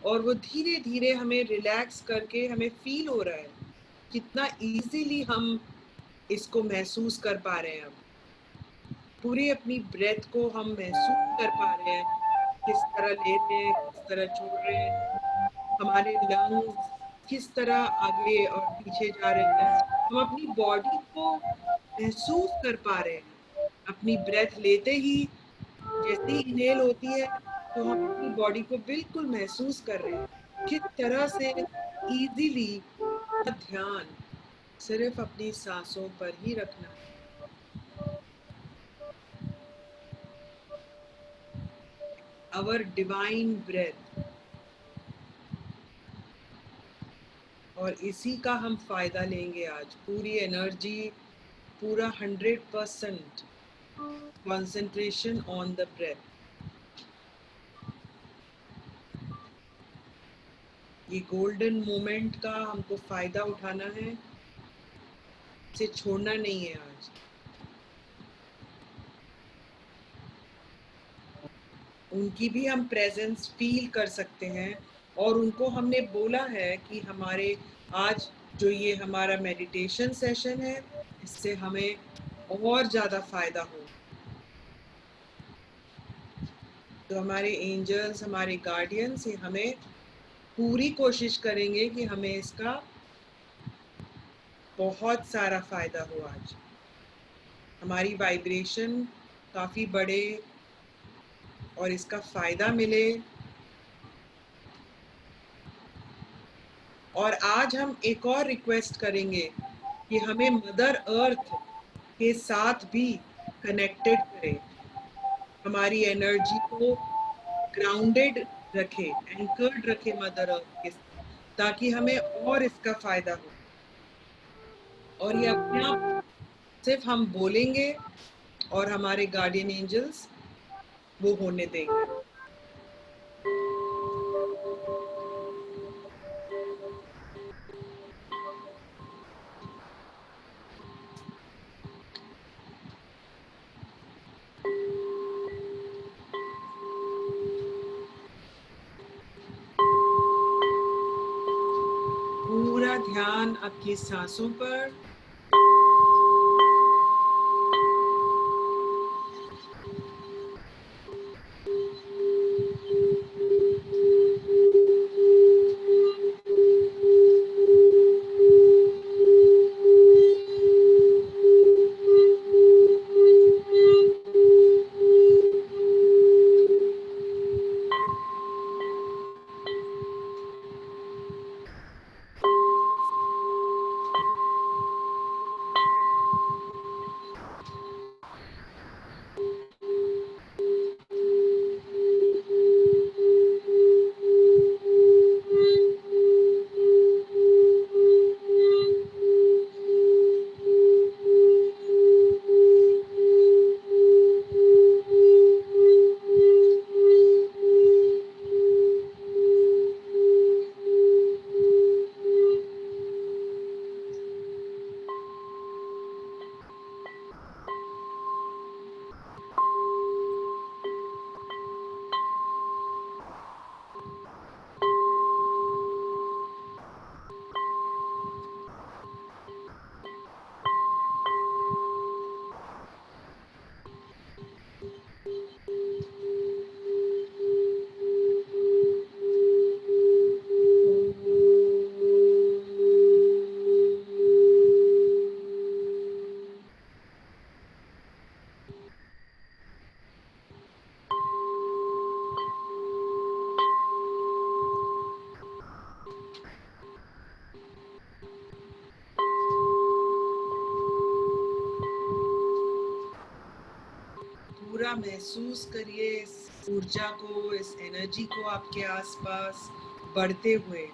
और वो धीरे धीरे हमें रिलैक्स करके हमें फील हो रहा है कितना इजीली हम इसको महसूस कर पा रहे हैं। अब पूरी अपनी ब्रेथ को हम महसूस कर पा रहे हैं, किस तरह ले रहे हैं, किस तरह छोड़ रहे हैं। हमारे लंग्स किस तरह आगे और पीछे जा रहे हैं। हम अपनी बॉडी को महसूस कर पा रहे हैं। अपनी ब्रेथ लेते ही जैसे ही इनहेल होती है तो हम अपनी बॉडी को बिल्कुल महसूस कर रहे हैं किस तरह से इजीली ध्यान सिर्फ अपनी सांसों पर ही रखना है। आवर डिवाइन ब्रेथ, और इसी का हम फायदा लेंगे आज। पूरी एनर्जी, पूरा 100% कंसंट्रेशन ऑन द ब्रेथ। ये गोल्डन मोमेंट का हमको फायदा उठाना है, इसे छोड़ना नहीं है आज। उनकी भी हम प्रेजेंस फील कर सकते हैं, और उनको हमने बोला है कि हमारे आज जो ये हमारा मेडिटेशन सेशन है, इससे हमें और ज़्यादा फायदा हो। तो हमारे एंजल्स, हमारे गार्डियंस, ये हमें पूरी कोशिश करेंगे कि हमें इसका बहुत सारा फायदा हो। आज हमारी वाइब्रेशन काफ़ी बढ़े और इसका फायदा मिले। और आज हम एक और रिक्वेस्ट करेंगे कि हमें मदर अर्थ के साथ भी कनेक्टेड करें, हमारी एनर्जी को ग्राउंडेड रखे, एंकर्ड रखे मदर अर्थ के साथ, ताकि हमें और इसका फायदा हो। और ये अपने आप सिर्फ हम बोलेंगे और हमारे गार्डियन एंजल्स वो होने देंगे। पूरा ध्यान आपकी सांसों पर। पूरा महसूस करिए इस ऊर्जा को, इस एनर्जी को आपके आसपास बढ़ते हुए।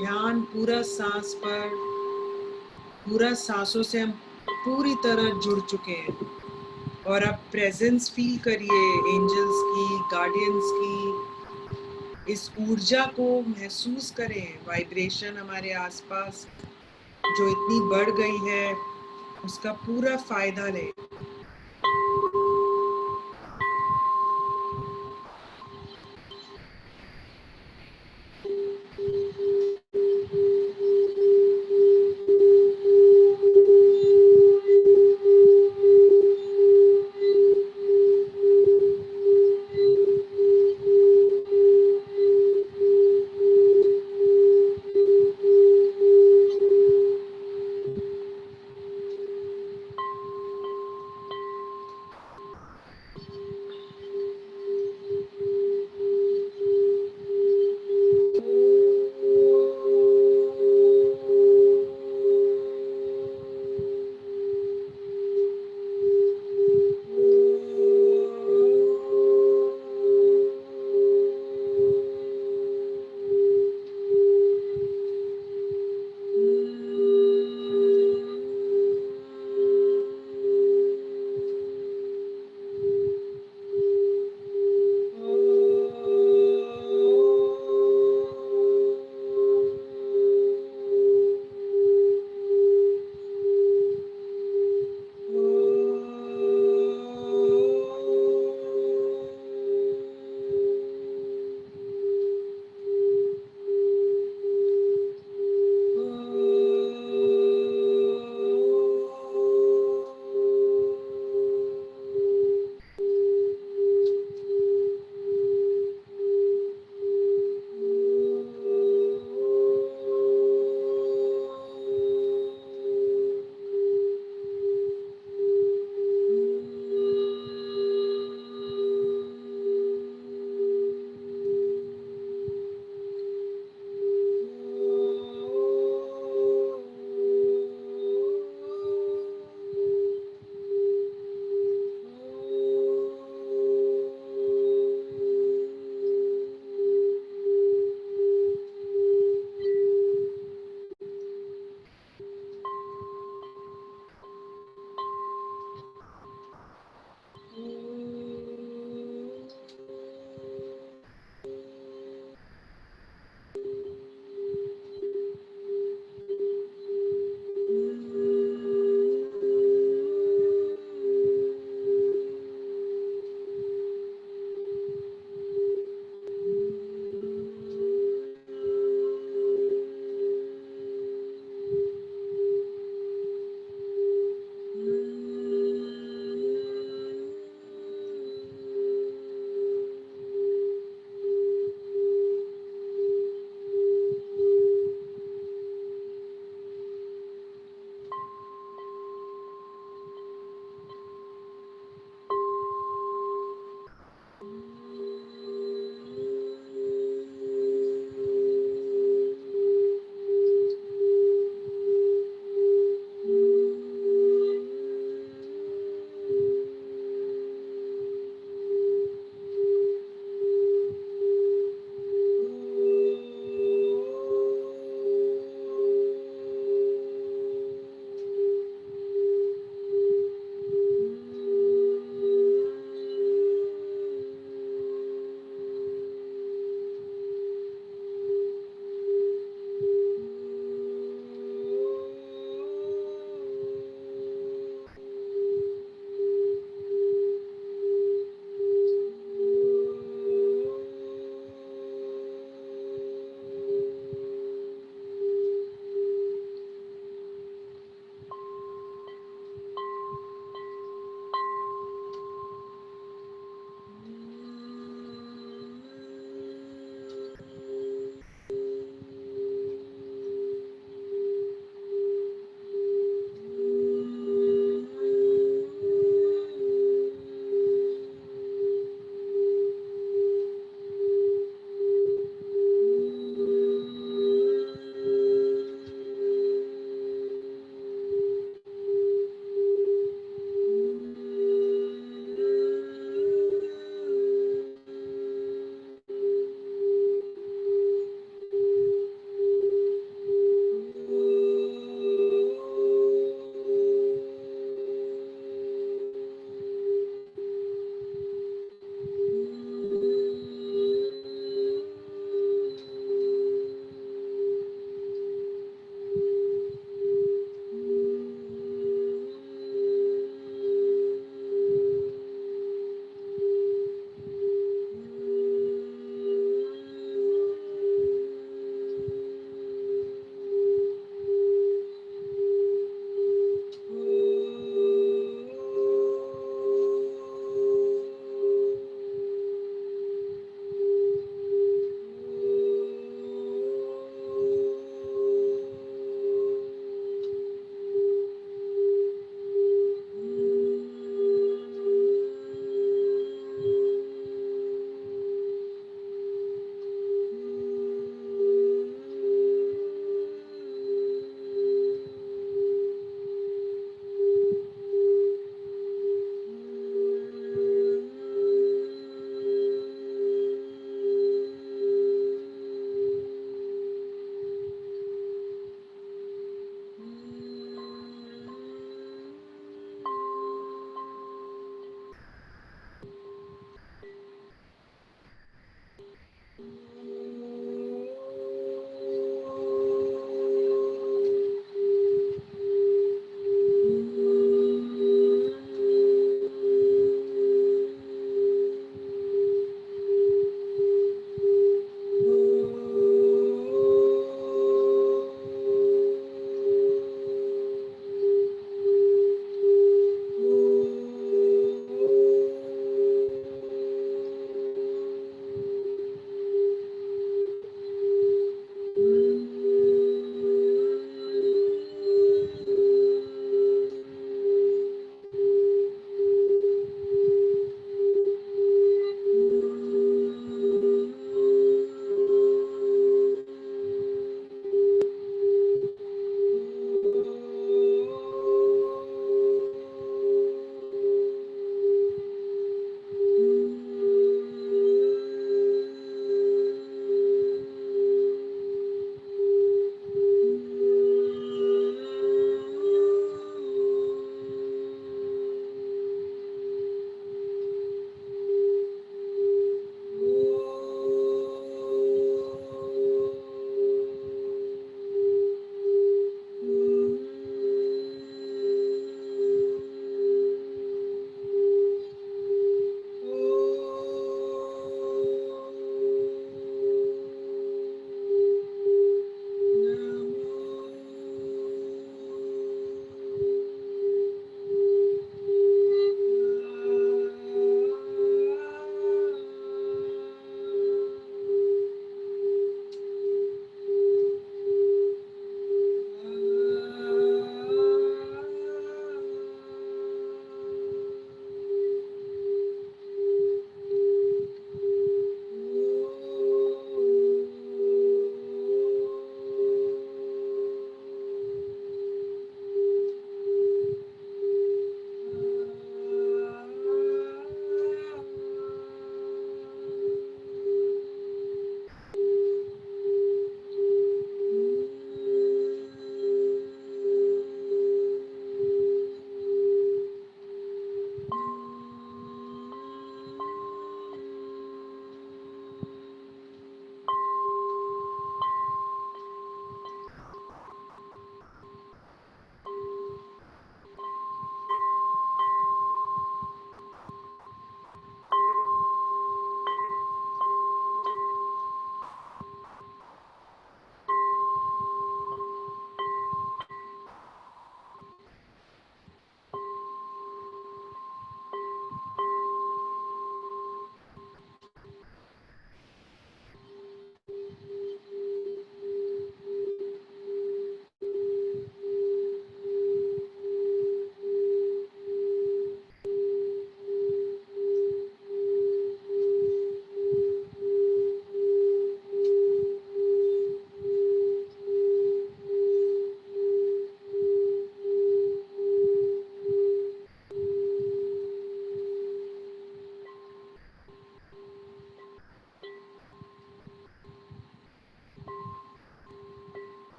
ध्यान पूरा सांस पर, पूरा सांसों से हम पूरी तरह जुड़ चुके हैं और अब प्रेजेंस फील करिए एंजल्स की, गार्डियंस की। इस ऊर्जा को महसूस करें, वाइब्रेशन हमारे आसपास जो इतनी बढ़ गई है उसका पूरा फायदा लें।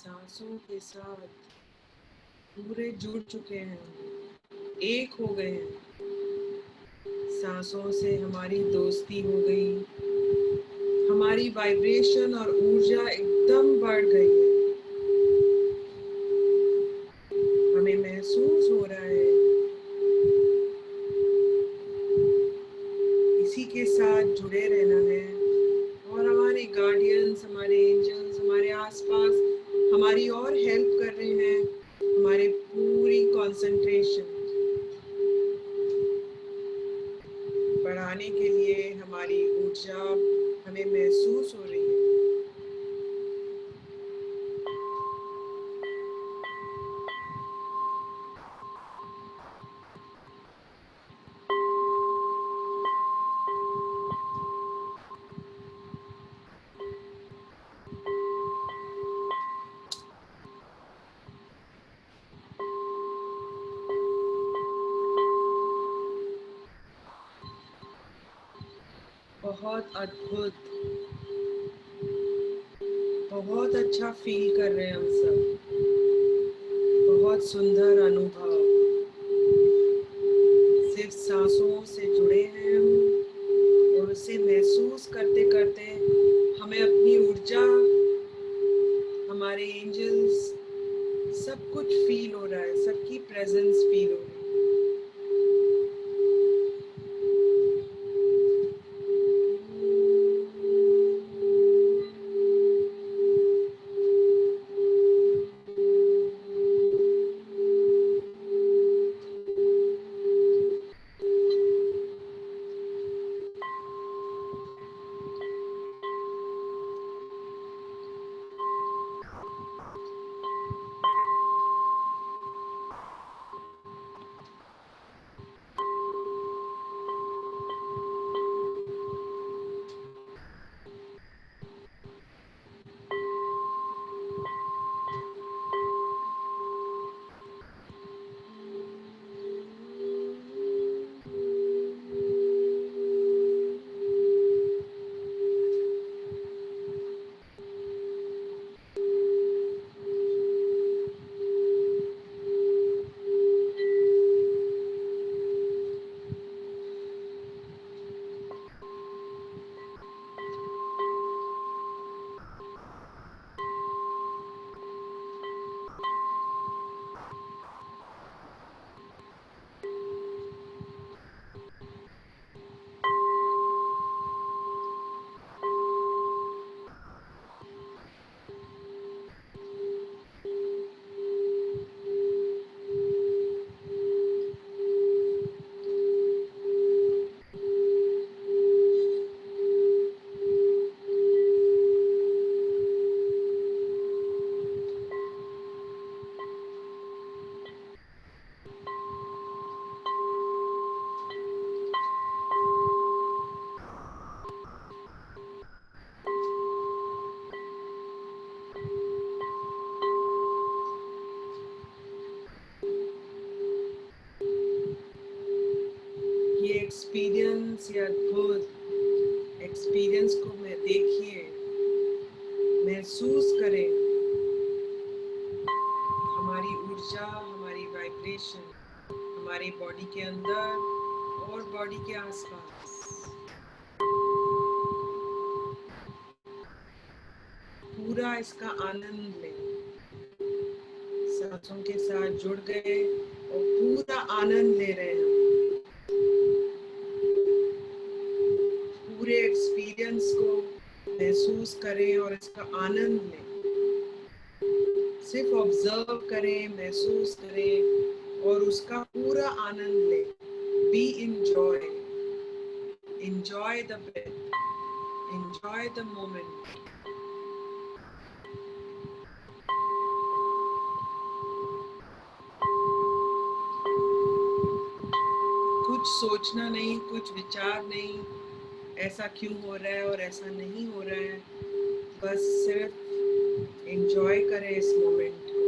सांसों के साथ पूरे जुड़ चुके हैं, एक हो गए हैं। सांसों से हमारी दोस्ती हो गई, हमारी वाइब्रेशन और ऊर्जा एकदम बढ़ गई है। हमें महसूस हो रहा है इसी के साथ जुड़े रहना है, और हमारे गार्डियंस, हमारे एंजल्स हमारे आसपास हमारी और हेल्प कर रहे हैं। हमारे पूरी कंसंट्रेशन बढ़ाने के लिए हमारी ऊर्जा हमें महसूस हो रही है। बहुत अद्भुत, बहुत अच्छा फील कर रहे हैं हम सब। बहुत सुंदर अनुभव, सिर्फ सांसों से जुड़े हैं हम, और उसे महसूस करते करते हमें अपनी ऊर्जा, हमारे एंजल्स, सब कुछ फील हो रहा है, सबकी प्रेजेंस फील हो रही है। ये एक्सपीरियंस, ये अद्भुत एक्सपीरियंस को मैं देखिए, महसूस करें। हमारी ऊर्जा, हमारी वाइब्रेशन हमारी बॉडी के अंदर और बॉडी के आसपास, पूरा इसका आनंद लें। सांसों के साथ जुड़ गए और पूरा आनंद ले रहे हैं। पूरे एक्सपीरियंस को महसूस करें और इसका आनंद लें। सिर्फ ऑब्जर्व करें, महसूस करें और उसका पूरा आनंद लें। Be enjoy, enjoy the breath, enjoy the moment. कुछ सोचना नहीं, कुछ विचार नहीं, ऐसा क्यों हो रहा है और ऐसा नहीं हो रहा है। बस सिर्फ एंजॉय करें इस मोमेंट को।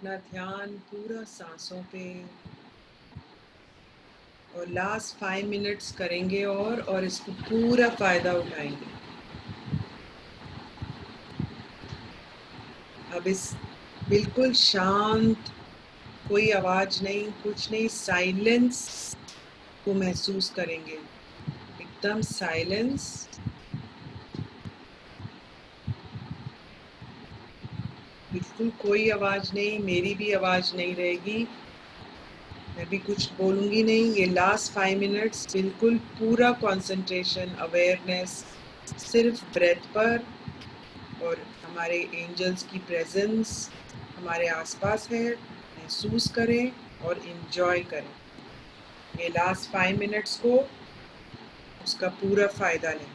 अपना ध्यान पूरा सांसों पे, और लास्ट 5 मिनट्स करेंगे और इसको पूरा फायदा उठाएंगे। अब इस बिल्कुल शांत, कोई आवाज नहीं, कुछ नहीं, साइलेंस को महसूस करेंगे, एकदम साइलेंस। बिल्कुल कोई आवाज नहीं, मेरी भी आवाज नहीं रहेगी, मैं भी कुछ बोलूंगी नहीं। ये लास्ट 5 मिनट्स बिल्कुल पूरा कंसंट्रेशन, अवेयरनेस सिर्फ ब्रेथ पर, और हमारे एंजल्स की प्रेजेंस हमारे आसपास है, महसूस करें और एंजॉय करें। ये लास्ट 5 मिनट्स को उसका पूरा फायदा लें।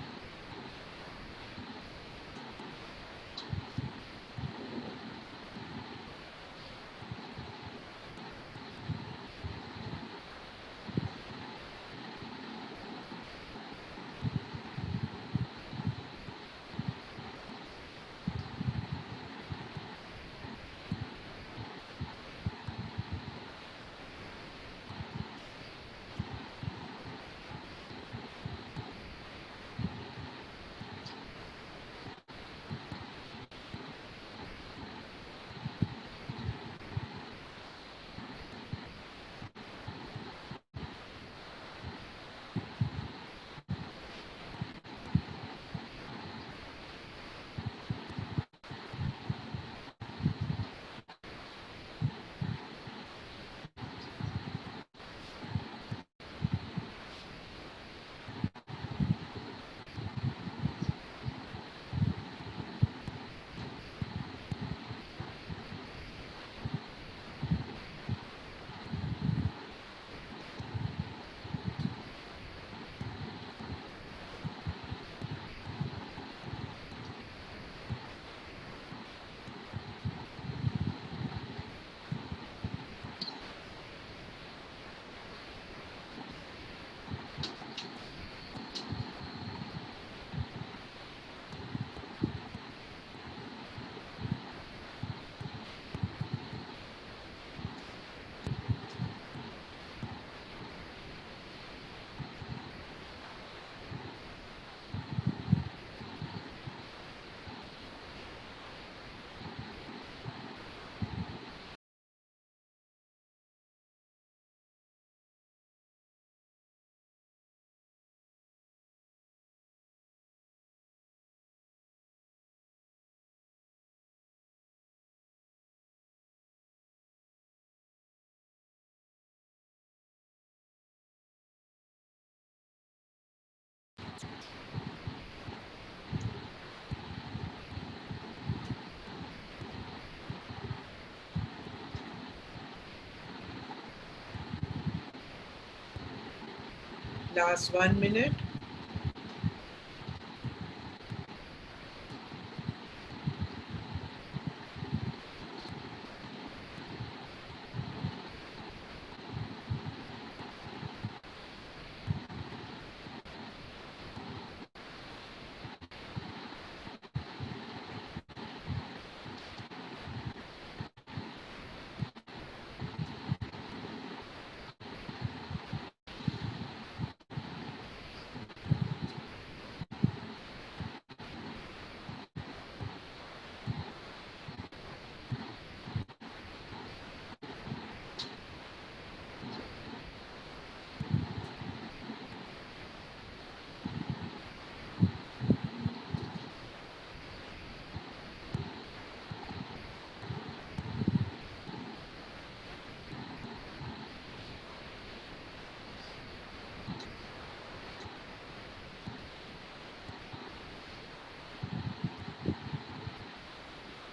Last 1 minute.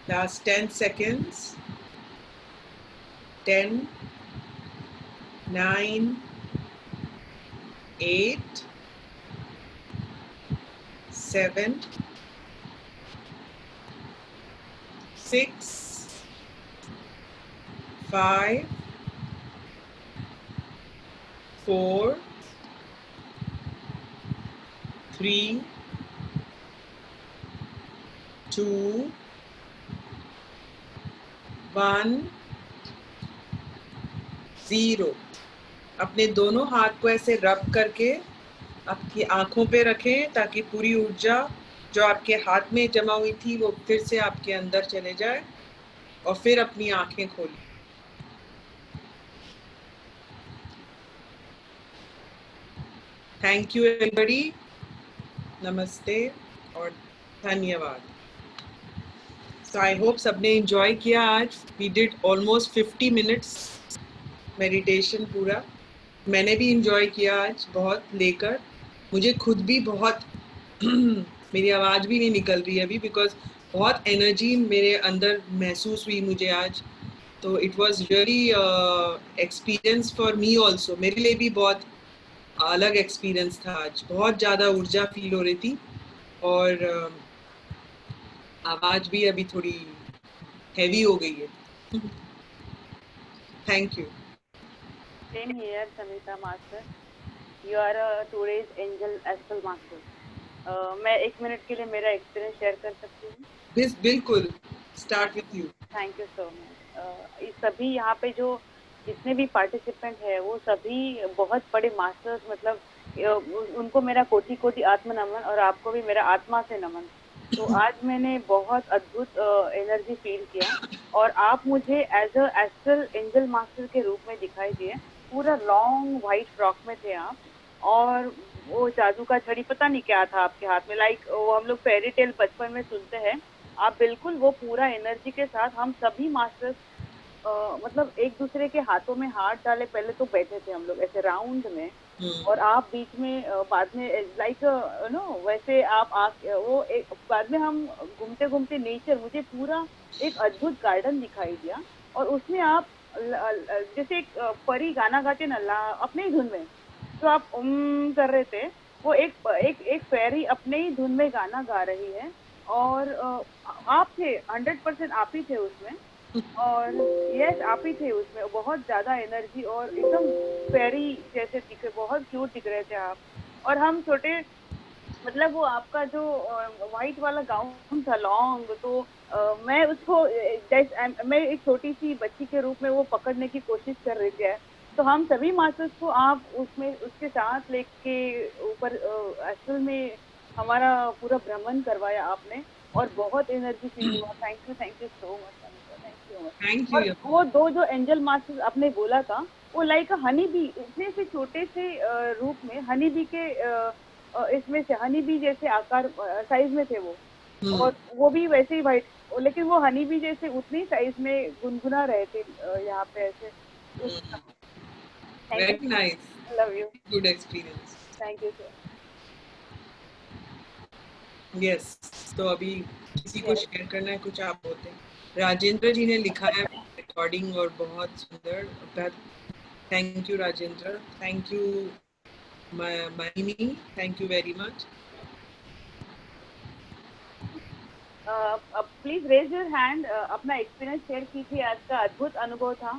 Last 10 seconds. 10, 9, 8, 7, 6, 5, 4, 3, 2, 1. 0। अपने दोनों हाथ को ऐसे रब करके आपकी आंखों पे रखें ताकि पूरी ऊर्जा जो आपके हाथ में जमा हुई थी वो फिर से आपके अंदर चले जाए, और फिर अपनी आंखें खोलें। थैंक यू एवरीबॉडी, नमस्ते और धन्यवाद। सो आई होप सबने एंजॉय किया आज। We did almost 50 minutes meditation पूरा। मैंने भी एंजॉय किया आज बहुत लेकर। मुझे खुद भी बहुत मेरी आवाज़ भी नहीं निकल रही है अभी, बिकॉज बहुत एनर्जी मेरे अंदर महसूस हुई मुझे आज। तो it was really experience for me also. मेरे लिए भी बहुत अलग एक्सपीरियंस था आज। बहुत ज़्यादा ऊर्जा फील हो रही थी, और आवाज़ भी अभी थोड़ी हैवी हो गई है। Thank you. Same here, Samita Master. You are today's angel astral master. मैं 1 मिनट के लिए मेरा एक्सपीरियंस शेयर कर सकती हूँ? बिल्कुल, start with you. Thank you so much. सभी यहाँ पे जो जितने भी पार्टिसिपेंट है वो सभी बहुत बड़े मास्टर्स, मतलब उनको मेरा कोटि कोटि आत्म नमन, और आपको भी मेरा आत्मा से नमन। तो आज मैंने बहुत अद्भुत एनर्जी फील किया, और आप मुझे as a astral angel master के रूप में दिखाई दिए। पूरा लॉन्ग व्हाइट फ्रॉक में थे आप, और वो जादू का छड़ी पता नहीं क्या था आपके हाथ में, लाइक वो हम लोग फेरी टेल बचपन में सुनते हैं। आप बिल्कुल वो पूरा एनर्जी के साथ, हम सभी मास्टर्स मतलब एक दूसरे के हाथों में हाथ डाले पहले तो बैठे थे हम लोग ऐसे राउंड में, और आप बीच में बाद में लाइक नो वैसे आप वो एक बाद में हम घूमते घूमते नेचर, मुझे पूरा एक अद्भुत गार्डन दिखाई दिया, और उसमें आप जैसे एक परी गाना गाते ना अपने ही धुन में, जो आप कर रहे थे, वो एक फेरी अपने ही धुन में गाना गा रही है, और आप थे 100% आप ही थे उसमें, और यस आप ही थे उसमें। बहुत ज्यादा एनर्जी और एकदम फेरी जैसे दिखे, बहुत क्यूट दिख रहे थे आप। और हम छोटे, मतलब वो आपका जो व्हाइट वाला गाउन था लॉन्ग, तो मैं उसको मैं एक छोटी सी बच्ची के रूप में वो पकड़ने की कोशिश कर रही थी। तो हम सभी मास्टर्स को आप उसमें उसके साथ लेके ऊपर असल में हमारा पूरा भ्रमण करवाया आपने, और बहुत एनर्जी फील हुआ। Thank you so much, thank you much. Thank और यू। वो दो जो एंजल मास्टर्स आपने बोला था, वो लाइक हनी बी, इतने से छोटे से रूप में हनी बी के इसमें से हनी बी जैसे आकार साइज में थे वो, और वो भी वैसे ही वाइट, लेकिन वो हनी बी जैसे उतनी साइज में गुनगुना रहे थे यहाँ पे ऐसे। Thank very you, nice, love you, good experience. Thank you sir. Yes, तो अभी किसी को शेयर करना है कुछ, आप बोलते हैं। राजेंद्र जी ने लिखा है रिकॉर्डिंग, और बहुत सुंदर। Thank you Rajendra, thank you Maini, thank you very much. Please raise your hand, अपना एक्सपीरियंस शेयर कीजिए। आज का अद्भुत अनुभव था,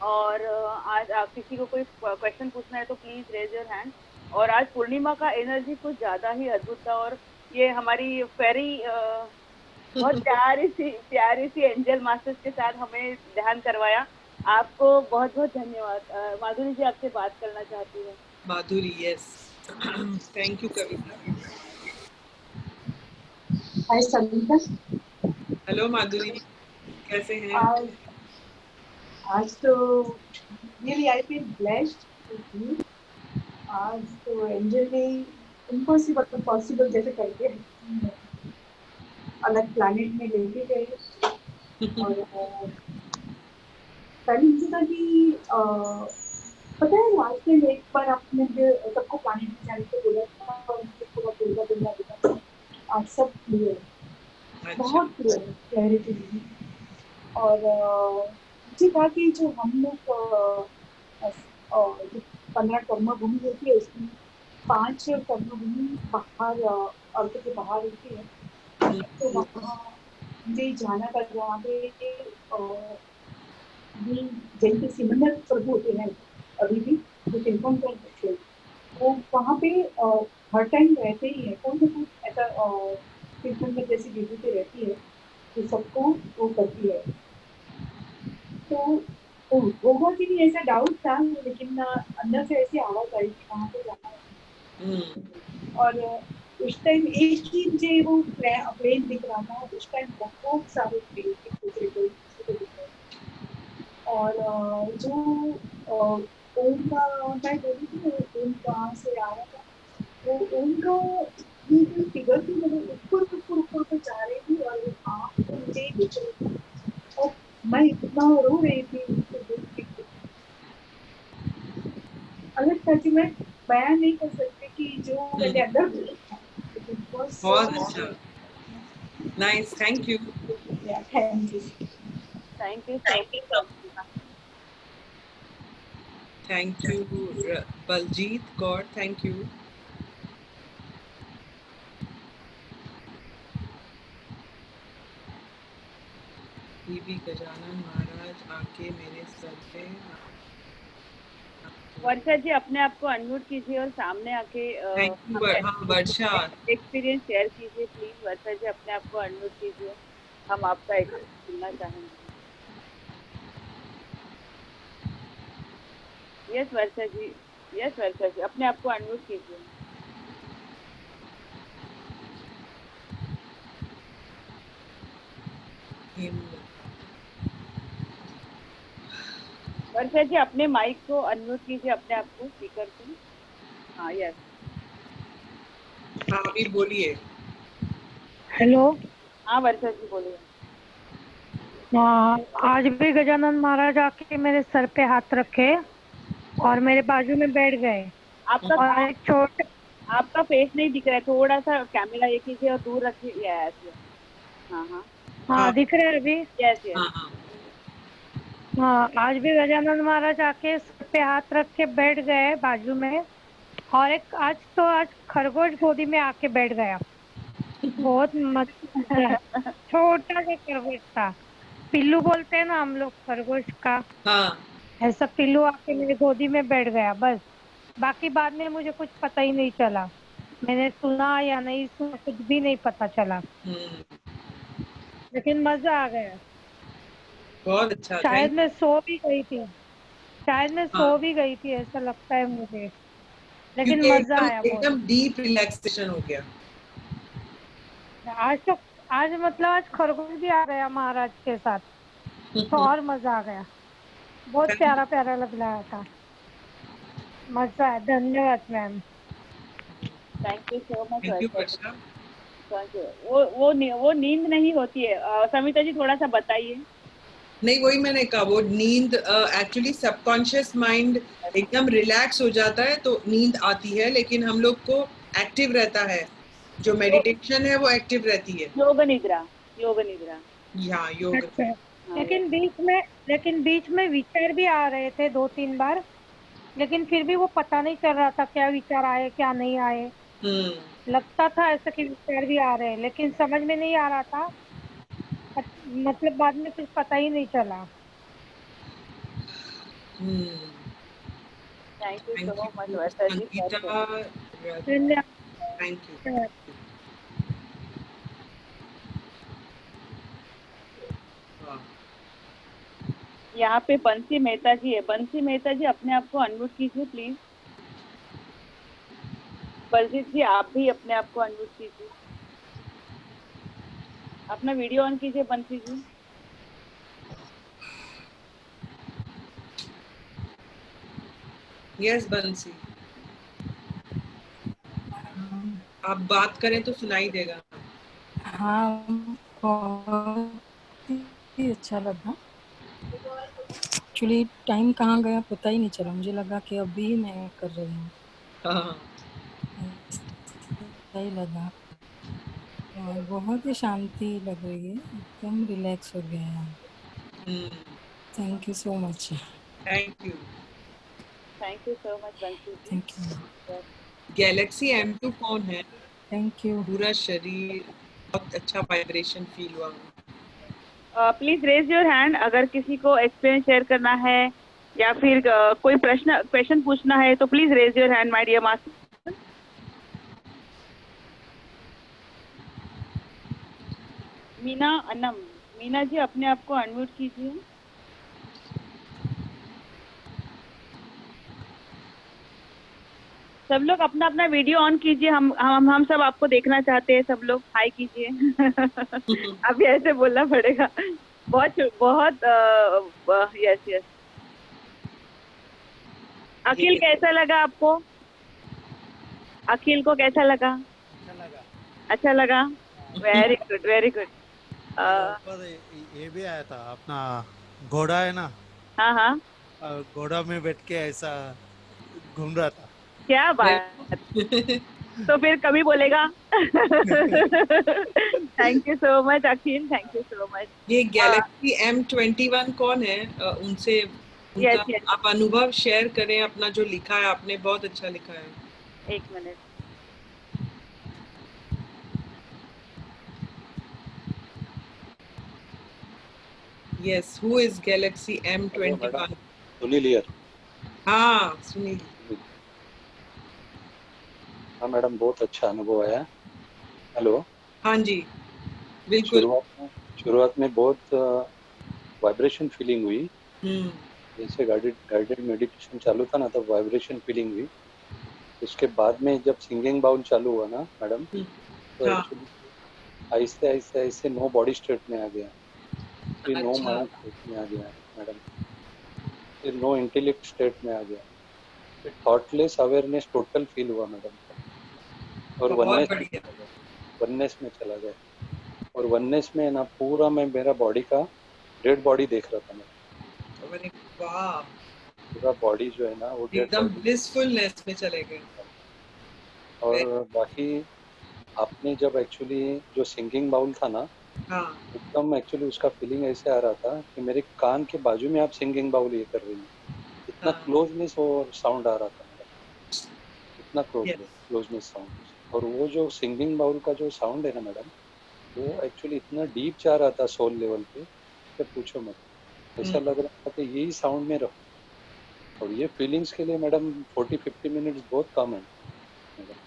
और आज आप किसी को कोई क्वेश्चन पूछना है तो प्लीज रेज योर हैंड। और आज पूर्णिमा का एनर्जी कुछ ज्यादा ही अद्भुत था, और ये हमारी फेरी बहुत प्यारी सी एंजल मास्टर्स के साथ हमें ध्यान करवाया। आपको बहुत बहुत धन्यवाद। माधुरी जी आपसे बात करना चाहती हूँ। Madhuri, yes, thank you Kavita. Hi Savita. Hello Madhuri, कैसे हैं? आज तो रियली आई फील ब्लेस्ड। आज तो एंजल ने इम्पॉसिबल तो पॉसिबल जैसे करके अलग प्लैनेट में लेके गए। और पहले मुझे था कि पता है लास्ट टाइम एक बार आपने सबको प्लैनेट में जाने को बोला था, और पूरा दुर्गा दुर्गा दुर्गा, आज सब क्लियर, बहुत क्लियर क्लैरिटी। और मुझे कहा कि जो हम लोग जो 15 कर्मभूमि होती है उसमें 5 कर्मभूमि बाहर अर्थ के बाहर होती है। तो वहाँ मुझे जाना था जहाँ पे जैसे सिमंदर प्रभु होते हैं अभी भी जो तिलकम कर सकते हैं, वो वहाँ पे हर टाइम रहते ही है। कोई ना कोई ऐसा तिलकम जैसी विभूति रहती है जो सबको वो करती है। तो होगा कि नहीं ऐसा डाउट था, लेकिन अंदर से ऐसी आवाज आई कि वहां पे जाना है। और उस टाइम एक ही मुझे वो प्लेन दिख रहा था, उस टाइम बहुत सारे प्लेन एक दूसरे को दिख रहे थे। और जो ओम का मैं बोली थी ना, ओम कहाँ से आ रहा था, वो ओम का ये जो फिगर थी वो ऊपर ऊपर ऊपर ऊपर जा रही थी, और वो आँख तो मुझे ही दिख रही थी, और मैं इतना रो रही थी उसको देख के। अलग था कि मैं बयान नहीं कर सकती कि जो मेरे अंदर था। बहुत अच्छा, nice, thank you. Thank you. Thank you so much. Thank you Baljeet Kaur, thank you. Bibi Gajanan Maharaj आके मेरे सर पे। वर्षा जी अपने आप को अनम्यूट कीजिए और सामने आके थैंक यू। हाँ वर्षा, एक्सपीरियंस शेयर कीजिए प्लीज। वर्षा जी अपने आप को अनम्यूट कीजिए, हम आपका एक्सपीरियंस सुनना चाहेंगे। यस वर्षा जी, यस वर्षा जी अपने आप को अनम्यूट कीजिए। वर्षा जी अपने माइक को अनम्यूट कीजिए, अपने आप को स्पीकर को। हाँ यस, हाँ अभी बोलिए। हेलो। हाँ वर्षा जी बोलिए। हाँ, आज भी गजानन महाराज आके मेरे सर पे हाथ रखे और मेरे बाजू में बैठ गए। आपका और एक छोटे आपका फेस नहीं दिख रहा है, थोड़ा सा कैमरा ये कीजिए और दूर रखिए। यस, हाँ हाँ हाँ हाँ, दिख रहे हैं अभी। Yes yes. हाँ हाँ। हाँ, आज भी गजानन महाराज आके सर पे हाथ रख के बैठ गए बाजू में। और एक आज खरगोश गोदी में आके बैठ गया। बहुत मस्त छोटा सा खरगोश था, पिल्लू बोलते हैं ना हम लोग खरगोश का, हाँ ऐसा पिल्लू आके मेरी गोदी में बैठ गया बस। बाकी बाद में मुझे कुछ पता ही नहीं चला, मैंने सुना या नहीं सुना कुछ भी नहीं पता चला, लेकिन मजा आ गया। बहुत अच्छा, शायद थैंक मैं सो भी गई थी, शायद मैं हाँ, सो भी गई थी ऐसा लगता है मुझे, लेकिन क्योंकि मजा एकदम आया बहुत। एकदम डीप रिलैक्सेशन हो गया। आज तो आज मतलब आज खरगोश भी आ गया महाराज के साथ, तो और मजा आ गया। बहुत प्यारा प्यारा लग रहा था, मजा है। धन्यवाद ma'am. Thank you so much thank you Varsha ji. Varsha. Thank you. वो नींद नहीं होती है। समिता जी थोड़ा सा बताइए। नहीं वही मैंने कहा, वो नींद एक्चुअली सबकॉन्शियस माइंड एकदम रिलैक्स हो जाता है तो नींद आती है, लेकिन हम लोग को एक्टिव रहता है, जो मेडिटेशन है वो एक्टिव रहती है। योग निद्रा, योग निद्रा। यहाँ योग। अच्छा, हाँ लेकिन बीच में विचार भी आ रहे थे 2-3 बार, लेकिन फिर भी वो पता नहीं चल रहा था क्या विचार आए क्या नहीं आए। हम्म लगता था ऐसा कि विचार भी आ रहे हैं, लेकिन समझ में नहीं आ रहा था। मतलब बाद में कुछ पता ही नहीं चला। हम्म। Thank you thank so much you Varsha ji for Sangeeta. Thank you. धन्यवाद। हाँ। यहाँ पे बंसी मेहता जी है। बंसी मेहता जी अपने आप को अनम्यूट कीजिए प्लीज। बलजीत जी आप भी अपने आप को अनम्यूट कीजिए, अपना वीडियो ऑन कीजिए बंसी जी। यस बंसी, आप बात करें तो सुनाई देगा। हाँ, बहुत ही अच्छा लगा। एक्चुअली टाइम कहाँ गया पता ही नहीं चला, मुझे लगा कि अभी मैं कर रही हूँ, हाँ सही लगा। और बहुत ही शांति लग रही है, एकदम रिलैक्स हो गया है। Thank you so much. Thank you. Thank you so much Bansi ji. Thank you. Galaxy M2 कौन है? Thank you. पूरा शरीर बहुत अच्छा वाइब्रेशन फील हुआ। प्लीज रेज योर हैंड अगर किसी को एक्सपीरियंस शेयर करना है या फिर कोई क्वेश्चन पूछना है तो please raise your hand my dear master. Meena Anam, Meena ji अपने आप को अनम्यूट कीजिए। सब लोग अपना अपना वीडियो ऑन कीजिए, हम सब आपको देखना चाहते हैं। सब लोग हाय कीजिए। अभी ऐसे बोलना पड़ेगा। बहुत बहुत यस यस। अखिल कैसा लगा आपको? अखिल को कैसा लगा? अच्छा लगा। Very good very good. ऊपर ये भी आया था अपना घोड़ा है ना, हाँ हाँ, घोड़ा में बैठ के ऐसा घूम रहा था। क्या बात। तो फिर कभी बोलेगा। Thank you so much Akhil, thank you so much. ये गैलेक्सी M21 कौन है? उनसे यस उनका यस, आप अनुभव शेयर करें अपना, जो लिखा है आपने बहुत अच्छा लिखा है। एक minute. Yes, who is Galaxy M21? Sunil here. हाँ सुनील। हाँ मैडम, बहुत अच्छा अनुभव आया। हेलो। हाँ जी बिल्कुल। शुरुआत में बहुत वाइब्रेशन फीलिंग हुई। जैसे गाइडेड मेडिटेशन चालू था ना, तब वाइब्रेशन फीलिंग हुई। उसके बाद में जब सिंगिंग बाउल चालू हुआ ना मैडम, तो हाँ। एक्चुअली आहिस्ते आहिस्ते आहिस्ते नो बॉडी स्टेट में आ गया, फिर नो अच्छा। माइंड स्टेट में आ गया मैडम, फिर नो इंटेलेक्ट स्टेट में आ गया, फिर थॉटलेस अवेयरनेस टोटल फील हुआ मैडम, और बहुत बढ़िया। वननेस में चला गया। और वननेस में ना पूरा मैं मेरा बॉडी का डेड बॉडी देख रहा था मैं। अरे वाह, पूरा बॉडी जो है ना वो डेड एकदम बॉडी। ब्लिसफुलनेस में चले गए। और बाकी आपने जब एक्चुअली जो सिंगिंग बाउल था ना, हाँ एकदम एक्चुअली उसका फीलिंग ऐसे आ रहा था कि मेरे कान के बाजू में आप सिंगिंग बाउल ये कर रही हैं। इतना हाँ। क्लोजनेस और साउंड आ रहा था मेरा, इतना Yes. Closeness sound. और वो जो सिंगिंग बाउल का जो साउंड है ना मैडम, वो एक्चुअली इतना डीप जा रहा था सोल लेवल पे कि पूछो मत। ऐसा लग रहा था कि यही साउंड में रहो। और ये फीलिंग्स के लिए मैडम 40-50 मिनट्स बहुत कम है मैडम।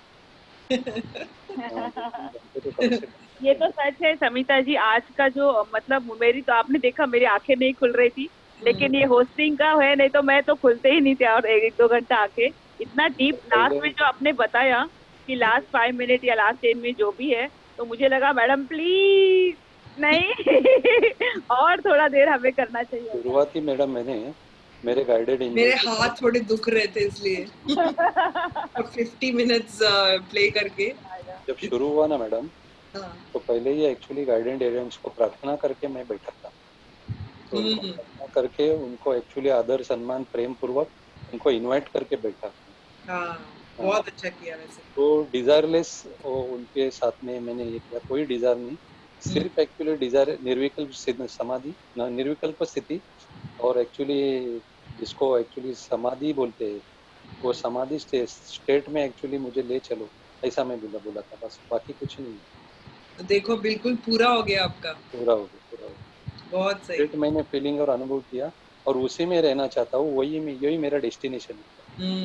तो कम से कम। ये तो सच है समिता जी, आज का जो मतलब मेरी तो आपने देखा मेरी आंखें नहीं खुल रही थी, लेकिन ये होस्टिंग का है, नहीं तो मैं तो खुलते ही नहीं थे। और 1-2 घंटा आके इतना डीप लास्ट में जो आपने बताया कि लास्ट 5 मिनट या लास्ट 10 मिनट जो भी है, तो मुझे लगा मैडम प्लीज नहीं और थोड़ा देर हमें करना चाहिए। शुरुआती मैडम मैंने मेरे गाइडेड मेरे हाथ थोड़े दुख रहे थे इसलिए 50 मिनट्स प्ले करके। जब शुरू हुआ ना मैडम, हाँ। तो पहले ही एक्चुअली गाइडेड एजेंट्स को प्रार्थना करके मैं बैठा था। तो उनको प्रार्थना करके उनको एक्चुअली आदर सम्मान प्रेम पूर्वक उनको इनवाइट करके बैठा। हाँ, बहुत अच्छा किया वैसे। तो डिजायरलेस उनके साथ में मैंने ये किया, कोई डिजायर नहीं, सिर्फ एक्चुअली डिजायर निर्विकल्प समाधि, निर्विकल्प स्थिति। और एक्चुअली जिसको एक्चुअली समाधि बोलते हैं, वो समाधि स्टेट में एक्चुअली मुझे ले चलो, ऐसा मैं बोला था, बस बाकी कुछ नहीं। तो देखो बिल्कुल पूरा हो गया आपका। पूरा हो गया। बहुत सही। स्टेट मैंने फीलिंग और अनुभव किया और उसी में रहना चाहता हूँ, यही मेरा डेस्टिनेशन है।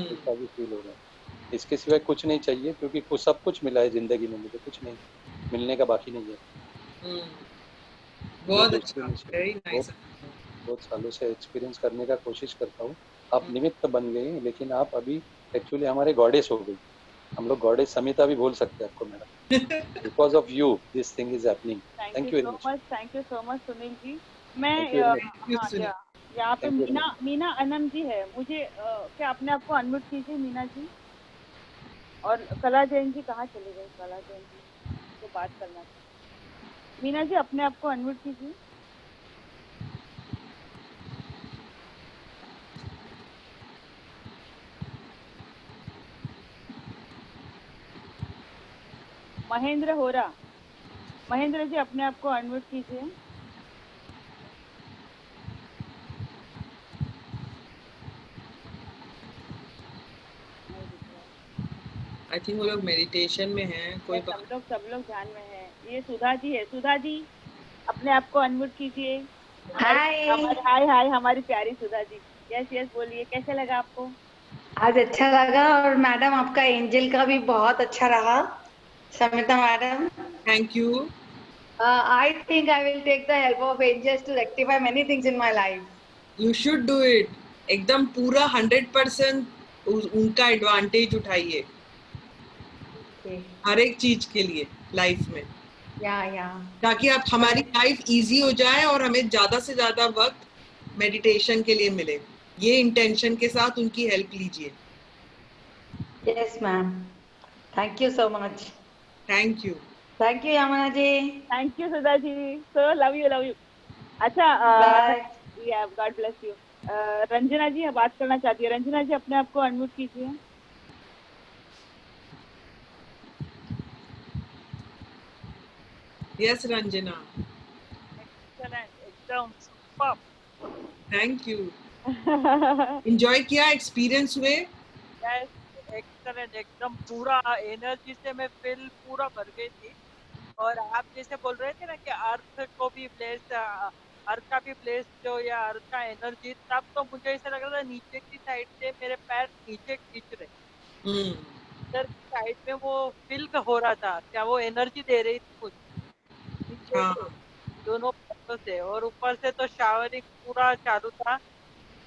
ऐसा भी फील हो रहा है। इसके सिवाय कुछ नहीं चाहिए, क्योंकि सब कुछ मिला है जिंदगी में, मुझे कुछ नहीं मिलने का बाकी नहीं है। बहुत अच्छा, वेरी नाइस। बहुत सालों से एक्सपीरियंस करने का कोशिश करता हूँ। आप निमित्त बन गए, लेकिन आप अभी एक्चुअली हमारे गॉडेस हो गई। हम लोग गॉडेस समिता भी बोल सकते हैं आपको madam. Because of you this thing is happening. Thank you very much. Thank you so much Sunil ji. मैं यहाँ पे मीना अनम जी है, मुझे क्या अपने आप को अनम्यूट कीजिए मीना जी। और कला जैन जी कहाँ चले गए? कला जैन जी तो बात करना था। मीना जी अपने आप को अनम्यूट कीजिए। महेंद्र होरा, महेंद्र जी अपने आप को अनम्यूट कीजिए। आई थिंक वो लोग मेडिटेशन में हैं। कोई सब लोग ध्यान में हैं। ये सुधा जी है, सुधा जी अपने आप को अनम्यूट कीजिए। हाय हाय हमारी प्यारी सुधा जी। यस यस बोलिए, कैसे लगा आपको? आज अच्छा लगा, और मैडम आपका एंजल का भी बहुत अच्छा रहा Samita madam. Thank you. I think I will take the help of angels to rectify many things in my life. You should do it. एकदम पूरा 100% उनका एडवांटेज उठाइए हर एक चीज के लिए लाइफ में, या ताकि आप हमारी लाइफ इजी हो जाए और हमें ज्यादा से ज्यादा वक्त मेडिटेशन के लिए मिले। ये इंटेंशन के साथ उनकी हेल्प लीजिए। Yes ma'am, thank you so much. Thank you Yamuna ji. Thank you Sudha ji, so love you. अच्छा, bye. God bless you. Ranjana ji बात करना चाहती है। रंजना जी अपने आप को अनम्यूट कीजिए। यस रंजना। एकदम सुपर। Thank you. एंजॉय किया, एक्सपीरियंस हुए? यस, एक्सीलेंट, एकदम पूरा एनर्जी से मैं फील पूरा भर गई थी। और आप जैसे बोल रहे थे ना कि अर्थ को भी ब्लेस, अर्थ का भी ब्लेस जो या अर्थ का एनर्जी, तब तो मुझे ऐसा लग रहा था नीचे की साइड से मेरे पैर नीचे खींच रहे, इधर की साइड में वो फील हो रहा था, क्या वो एनर्जी दे रही थी मुझे नीचे से, दोनों पैरों से। और ऊपर से तो शावरिंग पूरा चालू था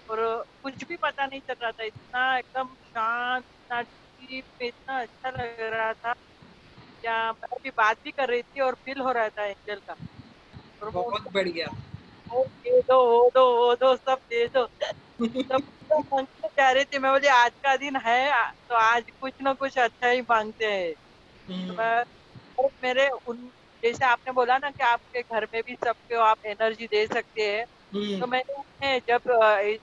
और कुछ भी पता नहीं चल रहा था, इतना एकदम शांत, इतना डीप, इतना अच्छा लग रहा था। क्या मैं अभी बात भी कर रही थी और फील हो रहा था एंजल का। और बहुत बढ़िया। वो दे दो, वो दो, सब दे दो। सब मांगते जा रही थी। मैं बोली आज का दिन है तो आज कुछ ना कुछ अच्छा ही मांगते हैं। तो मैं और मेरे उन जैसे आपने बोला ना कि आपके घर में भी सबको आप एनर्जी दे सकते हैं, तो मैंने जब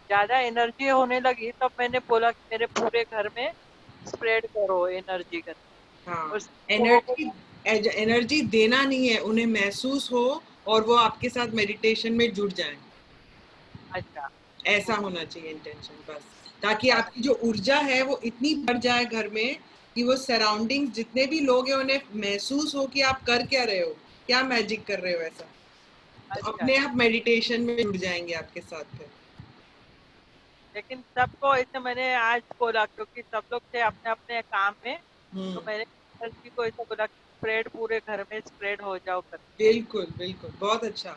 ज्यादा एनर्जी होने लगी तब मैंने बोला कि मेरे पूरे घर में स्प्रेड करो एनर्जी कर। हाँ, एनर्जी देना नहीं है, उन्हें महसूस हो और वो आपके साथ मेडिटेशन में जुड़ जाएं। अच्छा, ऐसा होना चाहिए इंटेंशन बस, ताकि आपकी जो ऊर्जा है वो इतनी बढ़ जाए घर में कि वो सराउंडिंग्स जितने भी लोग हैं उन्हें महसूस हो कि आप कर क्या रहे हो, क्या मैजिक कर रहे हो ऐसा। तो अपने आप मेडिटेशन में जुड़ जाएंगे आपके साथ फिर। लेकिन सबको ऐसे मैंने आज बोला क्योंकि सब लोग थे अपने अपने काम में, तो मैंने एनर्जी को ऐसा बोला स्प्रेड, पूरे घर में स्प्रेड हो जाओ कर। बिल्कुल बिल्कुल, बहुत अच्छा,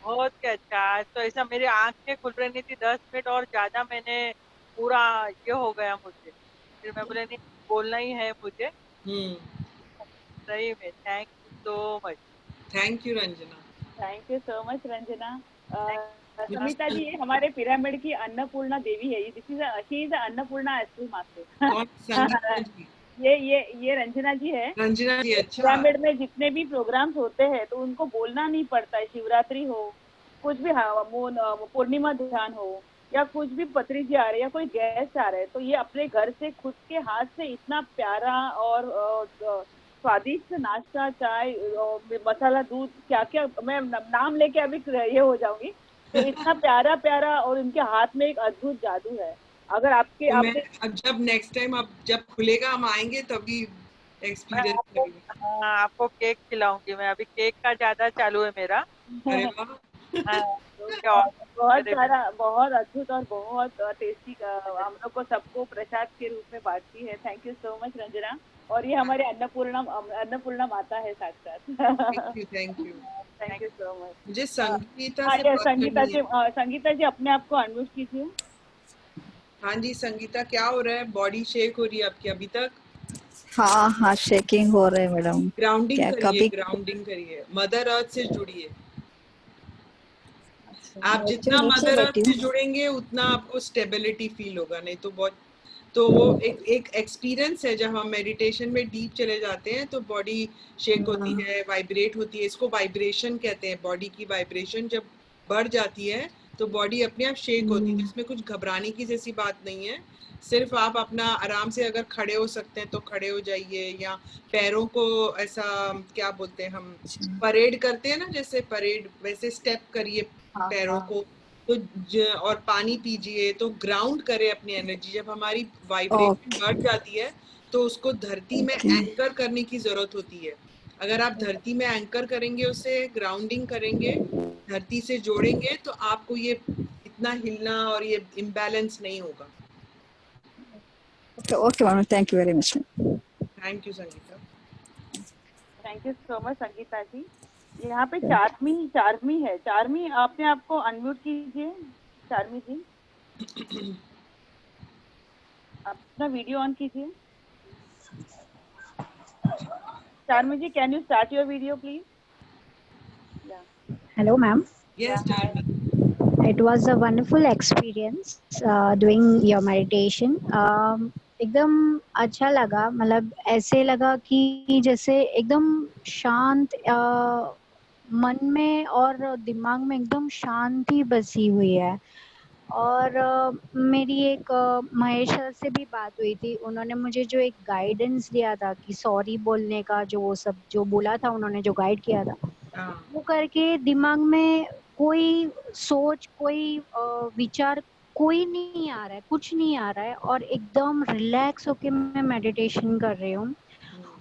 बहुत ही अच्छा। तो ऐसा मेरी आंखें खुल रही नहीं थी 10 मिनट और ज्यादा, मैंने पूरा ये हो गया मुझे, फिर मैं बोले नहीं बोलना ही है मुझे। सही में thank you so much. Thank you Ranjana. Thank you so much Ranjana. Samita ji, ये हमारे पिरामिड की अन्नपूर्णा देवी है। She is Annapurna astral master. ये रंजना जी है। रंजना जी, अच्छा। पिरामिड में जितने भी प्रोग्राम्स होते हैं तो उनको बोलना नहीं पड़ता है। शिवरात्रि हो, कुछ भी पूर्णिमा ध्यान हो, या कुछ भी पत्री जी आ रहे या कोई गेस्ट आ रहे हैं, तो ये अपने घर से खुद के हाथ से इतना प्यारा और स्वादिष्ट नाश्ता, चाय, मसाला दूध, क्या क्या मैं नाम लेके अभी ये हो जाऊंगी। तो इतना प्यारा प्यारा, और उनके हाथ में एक अद्भुत जादू है। अगर आपके तो मैं अब जब नेक्स्ट टाइम अब जब खुलेगा हम आएंगे तभी एक्सपीरियंस करेंगे। हाँ, आपको केक खिलाऊंगी मैं। अभी केक का ज्यादा चालू है मेरा। अरे वाह। बहुत सारा, बहुत अद्भुत और बहुत टेस्टी हम लोग को सबको प्रसाद के रूप में बांटती है। Thank you so much Ranjana. और ये हमारे अन्नपूर्णा माता है साक्षात। Thank you thank you so much. मुझे संगीता से बात संगीता करनी है। संगीता जी अपने आप को अनम्यूट कीजिए। हाँ जी संगीता, क्या हो रहा है? बॉडी शेक हो रही है आपकी अभी तक? हाँ शेकिंग हो रहा है मैडम। ग्राउंडिंग क्या करिए, कभी ग्राउंडिंग करिए, मदर अर्थ से जुड़िए। आप मैं जितना नीचे मदर अर्थ बैठी से हूँ। जुड़ेंगे उतना आपको स्टेबिलिटी फील होगा। नहीं तो बहुत, तो वो एक एक्सपीरियंस है। जब हम मेडिटेशन में डीप चले जाते हैं तो बॉडी शेक होती है, वाइब्रेट होती है। इसको वाइब्रेशन कहते हैं। बॉडी की वाइब्रेशन जब बढ़ जाती है तो बॉडी अपने आप शेक होती है। इसमें कुछ घबराने की जैसी बात नहीं है। सिर्फ आप अपना आराम से अगर खड़े हो सकते हैं तो खड़े हो जाइए, या पैरों को ऐसा क्या बोलते हैं हम, परेड करते हैं ना, जैसे परेड वैसे स्टेप करिए पैरों को। तो और पानी पीजिए तो ग्राउंड करे अपनी एनर्जी। जब हमारी वाइब्रेशन बढ़ जाती है तो उसको धरती में एंकर करने की जरूरत होती है। अगर आप धरती में एंकर करेंगे, उसे ग्राउंडिंग करेंगे, धरती से जोड़ेंगे, तो आपको ये इतना हिलना और ये इम्बैलेंस नहीं होगा। Okay ma'am, thank you very much. Thank you Sangeeta. Thank you so much Sangeeta ji. यहाँ पे चार्मी है। चार्मी, अपने आपको अनम्यूट कीजिए। चार्मी जी। अपना वीडियो ऑन कीजिए। Charmi ji, can you start your video please? Hello, ma'am. Yes, Charmi. It was a wonderful experience doing your meditation. एकदम अच्छा लगा, मतलब ऐसे लगा कि जैसे एकदम शांत मन में और दिमाग में एकदम शांति बसी हुई है। और मेरी एक महेश सर से भी बात हुई थी, उन्होंने मुझे जो एक गाइडेंस दिया था कि सॉरी बोलने का, जो वो सब जो बोला था उन्होंने, जो गाइड किया था, वो करके दिमाग में कोई सोच, कोई विचार कोई नहीं आ रहा है, कुछ नहीं आ रहा है, और एकदम रिलैक्स होके मैं मेडिटेशन कर रही हूँ।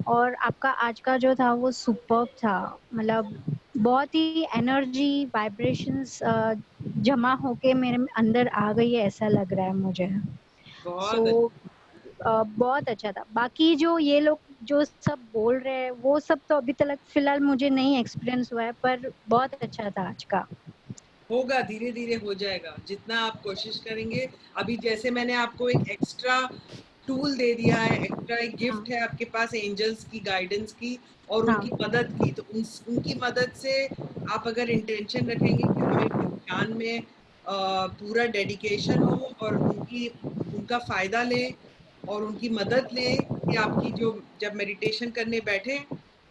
और आपका आज का जो था वो सुपर्ब था, मतलब बहुत ही एनर्जी वाइब्रेशंस जमा होके मेरे अंदर आ गई है, ऐसा लग रहा है मुझे। सो बहुत अच्छा था। बाकी जो ये लोग जो सब बोल रहे हैं वो सब तो अभी तक फिलहाल मुझे नहीं एक्सपीरियंस हुआ है, पर बहुत अच्छा था आज का। होगा, धीरे धीरे हो जाएगा जितना आप कोशिश करेंगे। अभी जैसे मैंने आपको एक एक्स्ट्रा टूल दे दिया है, एक्स्ट्रा एक गिफ्ट है आपके पास एंजल्स की गाइडेंस की और उनकी मदद की, तो उनकी मदद से आप अगर इंटेंशन रखेंगे कि हमें ध्यान में पूरा डेडिकेशन हो और उनका फायदा लें और उनकी मदद लें कि आपकी जो जब मेडिटेशन करने बैठे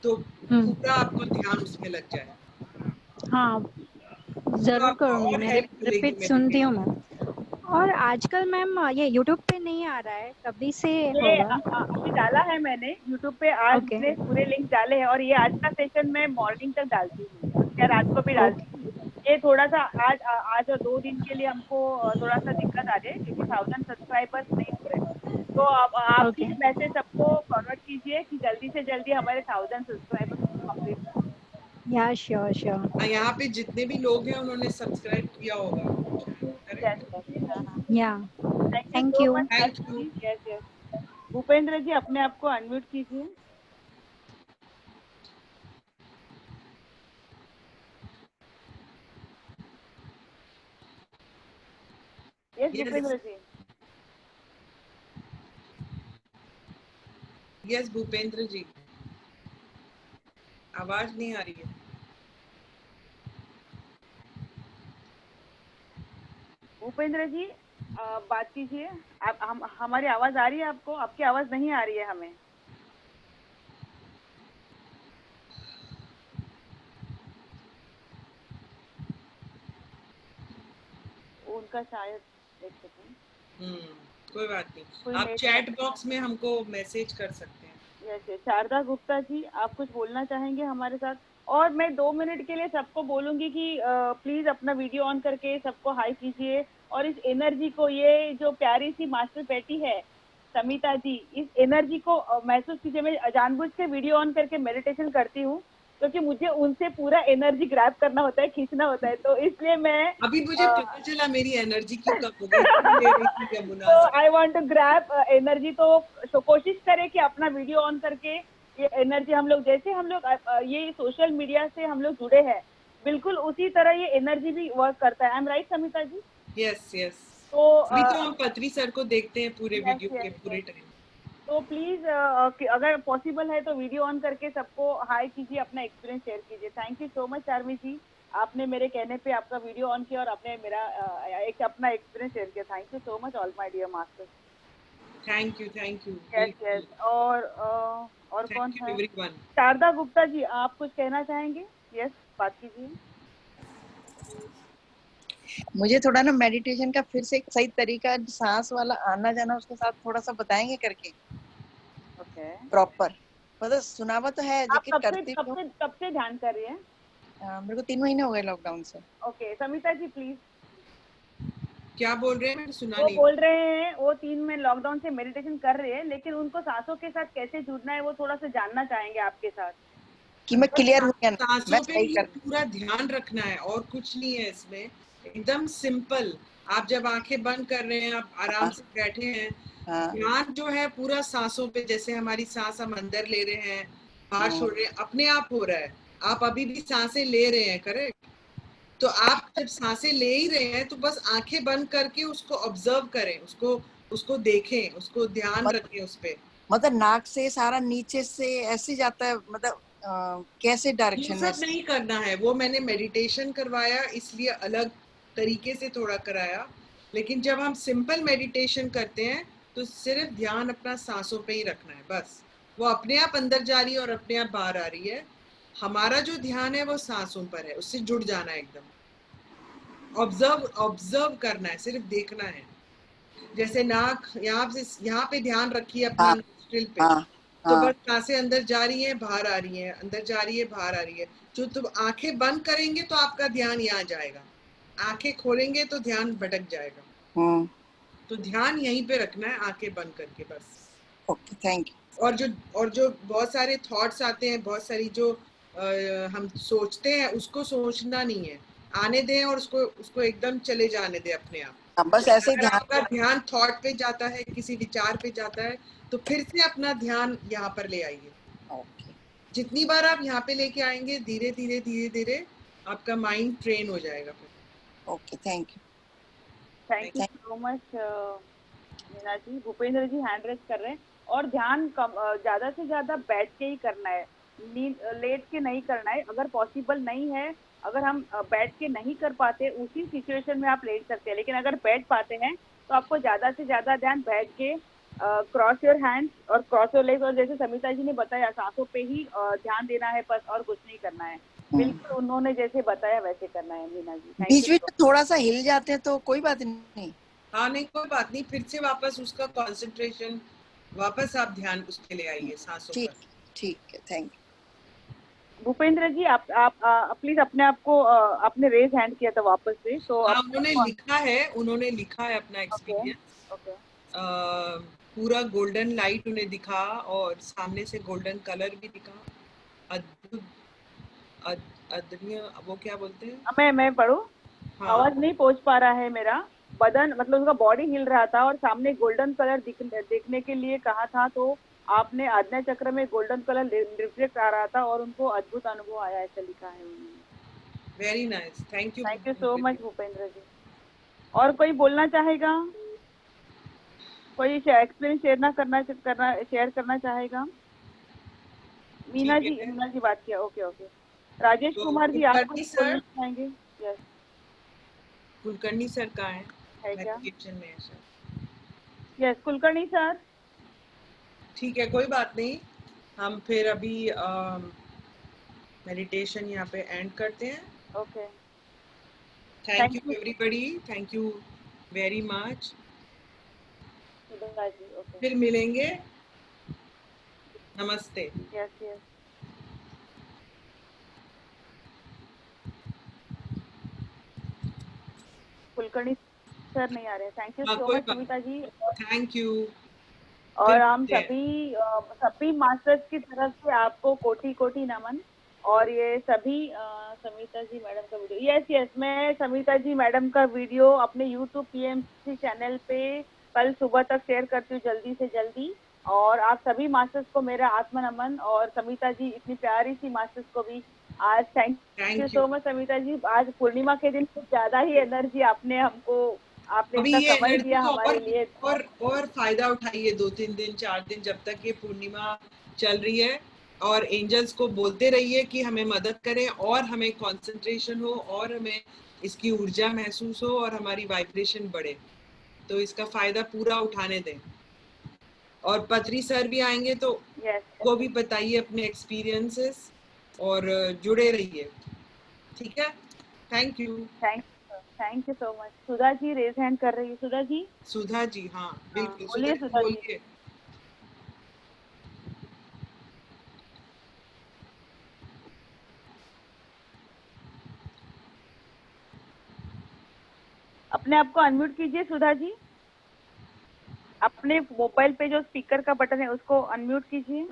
तो पूरा आपका ध्यान उसमें लग जाए। हाँ, जरूर करूँगी, मैं रिपीट सुनती हूँ मैं। और आजकल मैम ये YouTube पे नहीं आ रहा है, कभी से होगा? अभी डाला है मैंने YouTube पे, आज मैंने पूरे लिंक डाले हैं, और ये आज का सेशन मैं मॉर्निंग तक डालती हूँ या रात को भी डालती हूँ। ये थोड़ा सा आज और 2 दिन के लिए हमको थोड़ा सा दिक्कत आ रही है क्योंकि 1000 सब्सक्राइबर्स नहीं हो रहे, तो आप भी मैसेज सबको फॉरवर्ड कीजिए कि जल्दी से जल्दी हमारे 1000 सब्सक्राइबर्स कंप्लीट हो। या श्योर। यहाँ पे जितने भी लोग हैं उन्होंने सब्सक्राइब किया होगा। या थैंक यू। यस। भूपेंद्र जी, अपने आप को अनम्यूट कीजिए। यस भूपेंद्र जी। यस भूपेंद्र जी, आवाज नहीं आ रही है। भूपेंद्र जी बात कीजिए। हमारी आवाज आ रही है आपको? आपकी आवाज नहीं आ रही है हमें। उनका शायद एक सेकंड। कोई बात नहीं, आप चैट बॉक्स में हमको मैसेज कर सकते हैं। यस। शारदा गुप्ता जी, आप कुछ बोलना चाहेंगे हमारे साथ? और मैं 2 मिनट के लिए सबको बोलूंगी कि प्लीज अपना वीडियो ऑन करके सबको हाई कीजिए, और इस एनर्जी को, ये जो प्यारी सी मास्टर बेटी है समिता जी, इस एनर्जी को महसूस कीजिए। मैं जानबूझ के वीडियो ऑन करके मेडिटेशन करती हूँ क्योंकि मुझे उनसे पूरा एनर्जी ग्रैब करना होता है, खींचना होता है, तो इसलिए मैं अभी मुझे पता चला मेरी एनर्जी क्यों कम हो गई। तो I want to grab energy, तो कोशिश करें कि अपना वीडियो ऑन करके ये एनर्जी हम लोग, जैसे हम लोग ये सोशल मीडिया से हम लोग जुड़े हैं, बिल्कुल उसी तरह ये एनर्जी भी वर्क करता है। I am right Samita ji? Yes. तो अभी तो हम पत्री सर को देखते हैं पूरे वीडियो के पूरे टाइम। तो प्लीज अगर पॉसिबल है तो वीडियो ऑन करके सबको हाई कीजिए, अपना एक्सपीरियंस शेयर कीजिए। Thank you so much Charmi ji, आपने मेरे कहने पे आपका वीडियो ऑन किया और आपने मेरा एक अपना एक्सपीरियंस शेयर किया। Thank you so much all my dear master. Thank you. Yes. और कौन है? शारदा गुप्ता जी, आप कुछ कहना चाहेंगे? यस, बात कीजिए। मुझे थोड़ा ना मेडिटेशन का फिर से एक सही तरीका, सांस वाला आना जाना, उसके साथ थोड़ा सा बताएंगे करके? ओके। प्रॉपर मतलब सुनावा तो है लेकिन करती हूँ। कब से ध्यान कर रही है? मेरे को 3 महीने हो गए लॉकडाउन से। Okay, Samita ji please. क्या बोल रहे हैं? मैंने सुना नहीं। नहीं। बोल रहे हैं वो 3 में लॉकडाउन से मेडिटेशन कर रहे हैं, लेकिन उनको सांसों के साथ कैसे जुड़ना है वो थोड़ा सा जानना चाहेंगे आपके साथ कि मैं क्लियर हूँ क्या? सांसों पे पूरा ध्यान रखना है और कुछ नहीं है इसमें, एकदम सिंपल। आप जब आंखें बंद कर रहे हैं, आप आराम से बैठे हैं, ध्यान जो है पूरा सांसों पे, जैसे हमारी सांस हम अंदर ले रहे हैं, बाहर छोड़ रहे हैं, अपने आप हो रहा है। आप अभी भी सांसें ले रहे हैं, करेक्ट? तो आप जब सांसें ले ही रहे हैं तो बस आंखें बंद करके उसको ऑब्जर्व करें, उसको देखें, उसको ध्यान रखें उस पे। मतलब नाक से सारा नीचे से ऐसे जाता है, मतलब कैसे ये डायरेक्शन में? सब नहीं करना है, वो मैंने मेडिटेशन करवाया इसलिए अलग तरीके से थोड़ा कराया। लेकिन जब हम सिंपल मेडिटेशन करते हैं तो सिर्फ ध्यान अपना सांसों पे ही रखना है बस। वो अपने आप अंदर जा रही है और अपने आप बाहर आ रही है। हमारा जो ध्यान है वो सांसों पर है, उससे जुड़ जाना है एकदम। ऑब्जर्व करना है, सिर्फ देखना है। जैसे नाक यहाँ पे ध्यान रखिए अपना हाँ नोस्ट्रिल पे, हाँ तो हाँ। बस सांसें अंदर जा रही हैं, बाहर आ रही हैं, अंदर जा रही है, बाहर आ रही है। जो तुम आंखें बंद करेंगे तो आपका ध्यान यहाँ जाएगा, आंखें खोलेंगे तो ध्यान भटक जाएगा। तो ध्यान यहीं पे रखना है, आंखें बंद करके बस। Okay, thank you. और जो बहुत सारे थॉट्स आते हैं, बहुत सारी जो हम सोचते हैं, उसको सोचना नहीं है, आने दें और उसको एकदम चले जाने दें अपने आप। बस ऐसे ही अगर ध्यान। आपका ध्यान थॉट पे जाता है, किसी विचार पे जाता है, तो फिर से अपना ध्यान यहाँ पर ले आइए। जितनी बार आप यहाँ पे लेके आएंगे, धीरे धीरे धीरे धीरे आपका माइंड ट्रेन हो जाएगा फिर। Okay, thank you. Thank you so much Meena ji. Bhupendra ji hand raise कर रहे हैं। और ध्यान ज्यादा से ज्यादा बैठ के ही करना है, लेट के नहीं करना है। अगर पॉसिबल नहीं है, अगर हम बैठ के नहीं कर पाते, उसी सिचुएशन में आप लेट सकते हैं। लेकिन अगर बैठ पाते हैं तो आपको ज्यादा से ज्यादा ध्यान बैठ के क्रॉस योर हैंड्स और क्रॉस योर लेग्स, और जैसे समिता जी ने बताया सांसों पे ही ध्यान देना है बस, और कुछ नहीं करना है। बिल्कुल उन्होंने जैसे बताया वैसे करना है मीना जी। बीच बीच में थोड़ा सा हिल जाते हैं तो कोई बात नहीं। हाँ नहीं, कोई बात नहीं, फिर से वापस उसका कंसंट्रेशन, वापस आप ध्यान उसके ले आइए सांसों पर। ठीक है, थैंक यू। भूपेंद्र जी आप प्लीज अपने आप को, आपने रेज हैंड किया था वापस से, तो हाँ, उन्होंने लिखा है अपना एक्सपीरियंस। पूरा गोल्डन लाइट उन्हें दिखा और सामने से गोल्डन कलर भी दिखा। अद्भुत, वो क्या बोलते हैं? मैं पढ़ूं? हाँ। आवाज नहीं पहुंच पा रहा है मेरा। बदन मतलब उसका बॉडी हिल रहा था और सामने गोल्डन कलर देखने के लिए कहा था, तो आपने आज्ञा चक्र में गोल्डन कलर रिफ्लेक्ट आ रहा था और उनको अद्भुत अनुभव आया, ऐसा लिखा है उन्होंने। Very nice, thank you so much Bhupendra ji. और कोई बोलना चाहेगा? कोई एक्सपीरियंस शेयर करना चाहेगा? मीना जी बात किया। Okay okay. राजेश कुमार जी आप कुछ बोलना चाहेंगे? यस। कुलकर्णी सर का है क्या? किचन में है सर। Yes, Kulkarni sir. ठीक है, कोई बात नहीं, हम फिर अभी मेडिटेशन यहाँ पे एंड करते हैं। Okay, thank you everybody, thank you very much. फिर मिलेंगे, नमस्ते। Yes yes. कुलकर्णी सर नहीं आ रहे। Thank you so much Savita ji. Thank you. और हम सभी मास्टर्स की तरफ से आपको कोटि कोटि नमन। और ये सभी समिता जी मैडम का वीडियो, यस मैं समिता जी मैडम का वीडियो अपने YouTube PMC चैनल पे कल सुबह तक शेयर करती हूँ, जल्दी से जल्दी। और आप सभी मास्टर्स को मेरा आत्मा नमन, और समिता जी इतनी प्यारी सी मास्टर्स को भी आज thank you so much Samita ji. आज पूर्णिमा के दिन कुछ ज्यादा ही एनर्जी आपने अभी ये समय दिया हमारे लिए। और फायदा उठाइए 2-3 दिन 4 दिन जब तक ये पूर्णिमा चल रही है, और एंजल्स को बोलते रहिए कि हमें मदद करें और हमें कंसंट्रेशन हो और हमें इसकी ऊर्जा महसूस हो और हमारी वाइब्रेशन बढ़े। तो इसका फायदा पूरा उठाने दें। और पत्री सर भी आएंगे तो वो भी बताइए अपने एक्सपीरियंसेस और जुड़े रहिए, ठीक है? Thank you. Thank you so much. Sudha ji raise hand कर रही है। सुधा जी हाँ बिल्कुल, बोलिए सुधा जी। अपने आप को अनम्यूट कीजिए सुधा जी। अपने मोबाइल पे जो स्पीकर का बटन है उसको अनम्यूट कीजिए।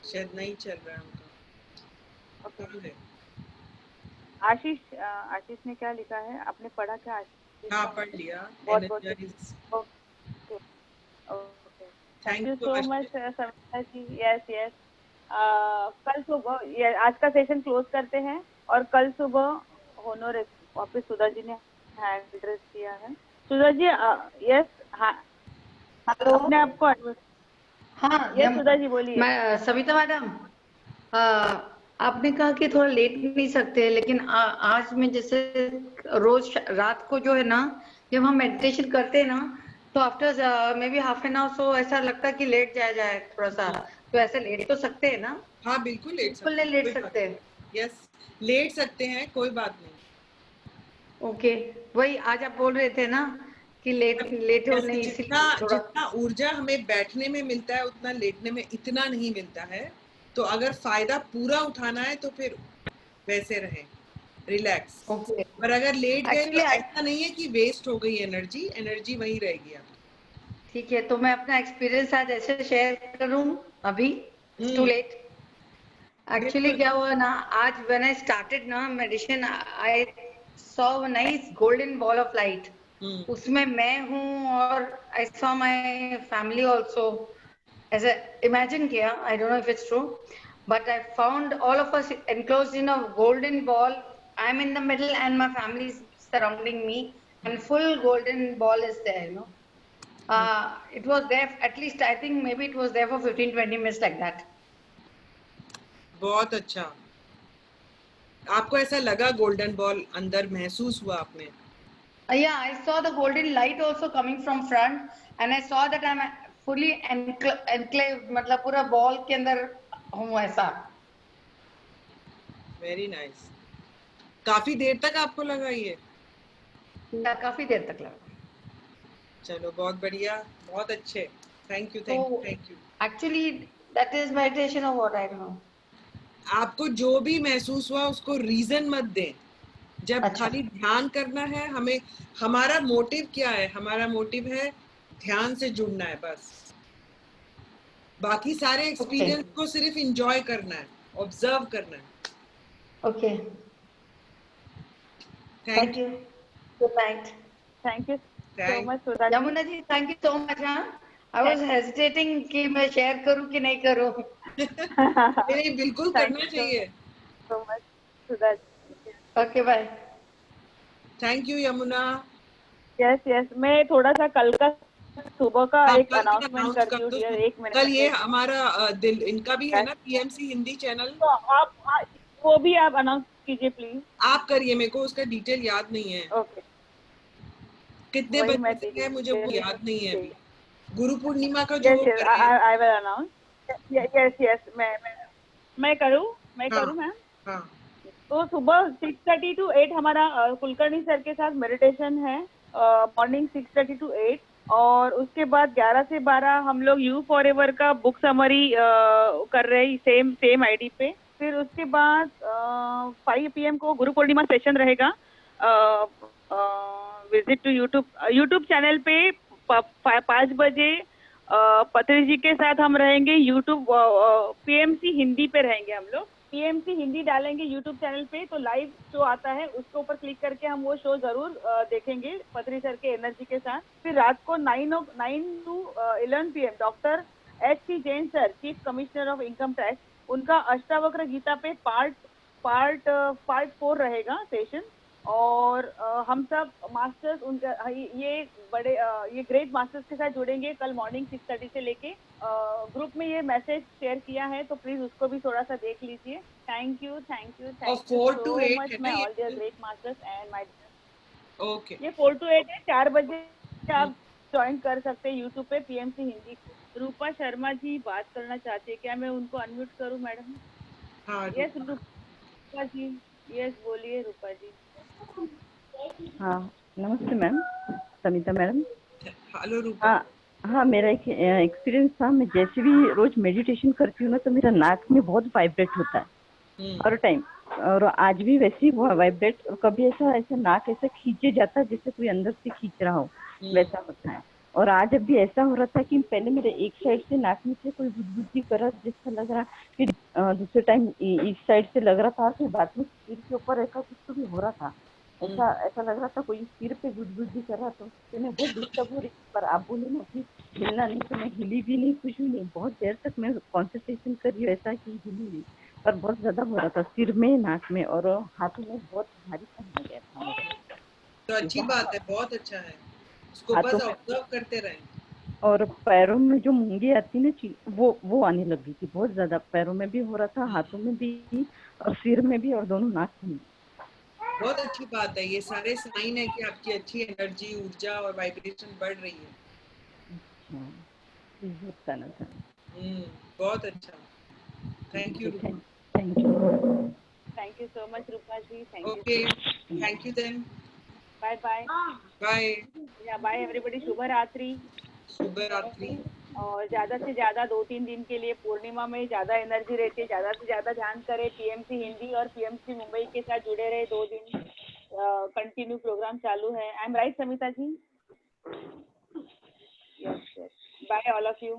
शायद नहीं चल रहा है उनका। okay. आशीष ने क्या लिखा है, आपने पढ़ा क्या? आशीष हाँ पढ़ लिया। Thank you so much Samita ji. Yes yes. कल सुबह आज का सेशन क्लोज करते हैं और कल सुबह होनोर वापस सुधा जी ने हैंड रेज किया है। सुधा जी यस, हाँ हेलो, अपने आपको हाँ यस सुधा जी बोलिए। मैं सविता मैडम, आपने कहा कि थोड़ा लेट नहीं सकते, लेकिन आज में जैसे रोज रात को जो है ना, जब हम मेडिटेशन करते हैं ना, तो after maybe half an hour so ऐसा लगता है कि लेट जाया जाए थोड़ा सा, तो ऐसे लेट तो सकते हैं ना? हाँ बिल्कुल लेट बिल्कुल सकते नहीं हैं, लेट सकते। यस लेट सकते हैं, कोई बात नहीं। ओके, वही आज आप बोल रहे थे ना कि लेट हो नहीं, जितना इसीलिए थोड़ा। जितना ऊर्जा हमें बैठने में मिलता है उतना लेटने में इतना नहीं मिलता है, तो अगर फायदा पूरा उठाना है तो फिर वैसे रहे, रिलैक्स। ओके, पर अगर लेट गए तो एक्चुअली ऐसा नहीं है कि वेस्ट हो गई एनर्जी, एनर्जी वहीं रहेगी आपकी। ठीक है, तो मैं अपना एक्सपीरियंस आज ऐसे शेयर करूं अभी, टू लेट। एक्चुअली क्या हुआ ना, आज व्हेन आई स्टार्टेड ना meditation, I saw a nice golden ball of light. उसमें मैं हूँ और I saw my family also, ऐसे इमेजिन किया, I don't know if it's true, but I found all of us enclosed in a golden ball. I'm in the middle and my family is surrounding me, and full golden ball is there, you know. It was there, at least I think maybe it was there for 15-20 minutes like that. बहुत अच्छा। आपको ऐसा लगा golden ball अंदर महसूस हुआ आपने? Yeah, I saw the golden light also coming from front, and I saw that I'm fully enclave, मतलब पूरा बॉल के अंदर हूँ ऐसा। Very nice. काफी देर तक आपको लगा ये? काफी देर तक लगा। चलो बहुत बढ़िया, बहुत अच्छे, thank you thank you. Actually that is meditation और व्हाट आई डोंट नो। आपको जो भी महसूस हुआ उसको रीजन मत दें, जब खाली ध्यान करना है, हमें हमारा मोटिव क्या है, हमारा मोटिव है ध्यान से जुड़ना है बस। बाकी सारे एक्सपीरियंस को सिर्फ एंजॉय करना है, ऑब्जर्व करना है। Okay, thank you, good night. Thank you so much Sudha ji. Yamuna ji thank you so much. I was hesitating कि मैं शेयर करूं कि नहीं करूं। नहीं बिल्कुल करना चाहिए। So much Sudha ji. Okay bye. Thank you Yamuna. Yes yes, मैं थोड़ा सा कल का सुबह का एक अनाउंसमेंट करती हूँ डियर, 1 मिनट। कल ये हमारा दिल इनका भी है ना, पीएमसी हिंदी चैनल, तो आप वो भी आप अनाउंस कीजिए प्लीज। आप करिए, मेरे को उसका डिटेल याद नहीं है। ओके, कितने बजे तक है मुझे वो याद नहीं है अभी। गुरु पूर्णिमा का जो I will announce. Yes yes, मैं करूँ मैम। हाँ। तो सुबह 6:30 to 8 हमारा कुलकर्णी सर के साथ मेडिटेशन है, मॉर्निंग 6:30 to 8, और उसके बाद 11 से 12 हम लोग यू फॉर एवर का बुक समरी कर रहे हैं सेम आईडी पे। फिर उसके बाद 5 PM को गुरु पूर्णिमा सेशन रहेगा। विजिट टू यूट्यूब चैनल पे 5 बजे पत्री जी के साथ हम रहेंगे। यूट्यूब पीएमसी हिंदी पे रहेंगे हम लोग, पीएमसी हिंदी डालेंगे यूट्यूब चैनल पे, तो लाइव शो आता है, उसके ऊपर क्लिक करके हम वो शो जरूर देखेंगे पत्री सर के एनर्जी के साथ। फिर रात को 9 to 11 PM doctor HC Jain sir, chief commissioner of income tax, उनका अष्टावक्र गीता पे पार्ट 4 रहेगा सेशन। और हम सब मास्टर्स उनका ये ग्रेट मास्टर्स के साथ जुड़ेंगे कल मॉर्निंग 6:30 से लेके। ग्रुप में ये मैसेज शेयर किया है, तो प्लीज उसको भी थोड़ा सा देख लीजिए। Thank you so much my all dear great masters and my. Okay, ये 4 to 8 है, 4 बजे आप ज्वाइन कर सकते हैं यूट्यूब पे पीएमसी हिंदी। रूपा शर्मा जी बात करना चाहते हैं, क्या मैं उनको अनम्यूट करूं मैडम? हाँ यस रूपा जी, यस बोलिए रूपा जी। हाँ नमस्ते मैम, समिता मैडम। हेलो रूपा। हाँ मेरा एक एक्सपीरियंस था, मैं जैसे भी रोज मेडिटेशन करती हूँ ना, तो मेरा नाक में बहुत वाइब्रेट होता है हर टाइम, और आज भी वैसे ही हुआ वाइब्रेट। और कभी ऐसा नाक ऐसा खींचे जाता है जैसे कोई अंदर से खींच रहा हो, वैसा होता है। और आज अभी ऐसा हो रहा था कि पहले मेरे एक साइड से नाक में से कोई बुदबुदी कर रहा, जैसा लग रहा, फिर दूसरे टाइम इस साइड से लग रहा था, फिर बाद में सिर के ऊपर ऐसा कुछ भी हो रहा था, ऐसा लग रहा था कोई सिर पे गुदगुदी कर रहा। तो मैं बहुत डिस्टर्ब हो रही, पर आप बोले ना कि हिलना नहीं, तो मैं हिली भी नहीं, कुछ भी नहीं। बहुत देर तक मैं कॉन्सेंट्रेशन कर रही हूँ, ऐसा कि हिली नहीं। और बहुत ज्यादा हो रहा था सिर में, नाक में और हाथों में, बहुत भारी हो गया था मेरे। तो अच्छी बात है, बहुत अच्छा है, उसको हाथों बस में ऑब्जर्व करते रहें। और पैरों में जो मूंगे आती ना वो आने लगी थी, बहुत ज्यादा पैरों में भी हो रहा था, हाथों में भी और सिर में भी और दोनों नाक में। बहुत अच्छी बात है, ये सारे साइन है कि आपकी अच्छी एनर्जी, ऊर्जा और वाइब्रेशन बढ़ रही है। बताना था। बहुत अच्छा, thank you. Thank you so much Rupa ji, thank you. Okay, thank you then, bye bye bye. या बाय एवरीबॉडी, शुभ रात्रि। शुभ रात्रि। और ज्यादा से ज्यादा 2-3 दिन के लिए पूर्णिमा में ज्यादा एनर्जी रहती है, ज्यादा से ज्यादा ध्यान करें। पीएमसी हिंदी और पीएमसी मुंबई के साथ जुड़े रहे, 2 दिन कंटिन्यू प्रोग्राम चालू है। I am right Samita ji? Yes, bye all of you.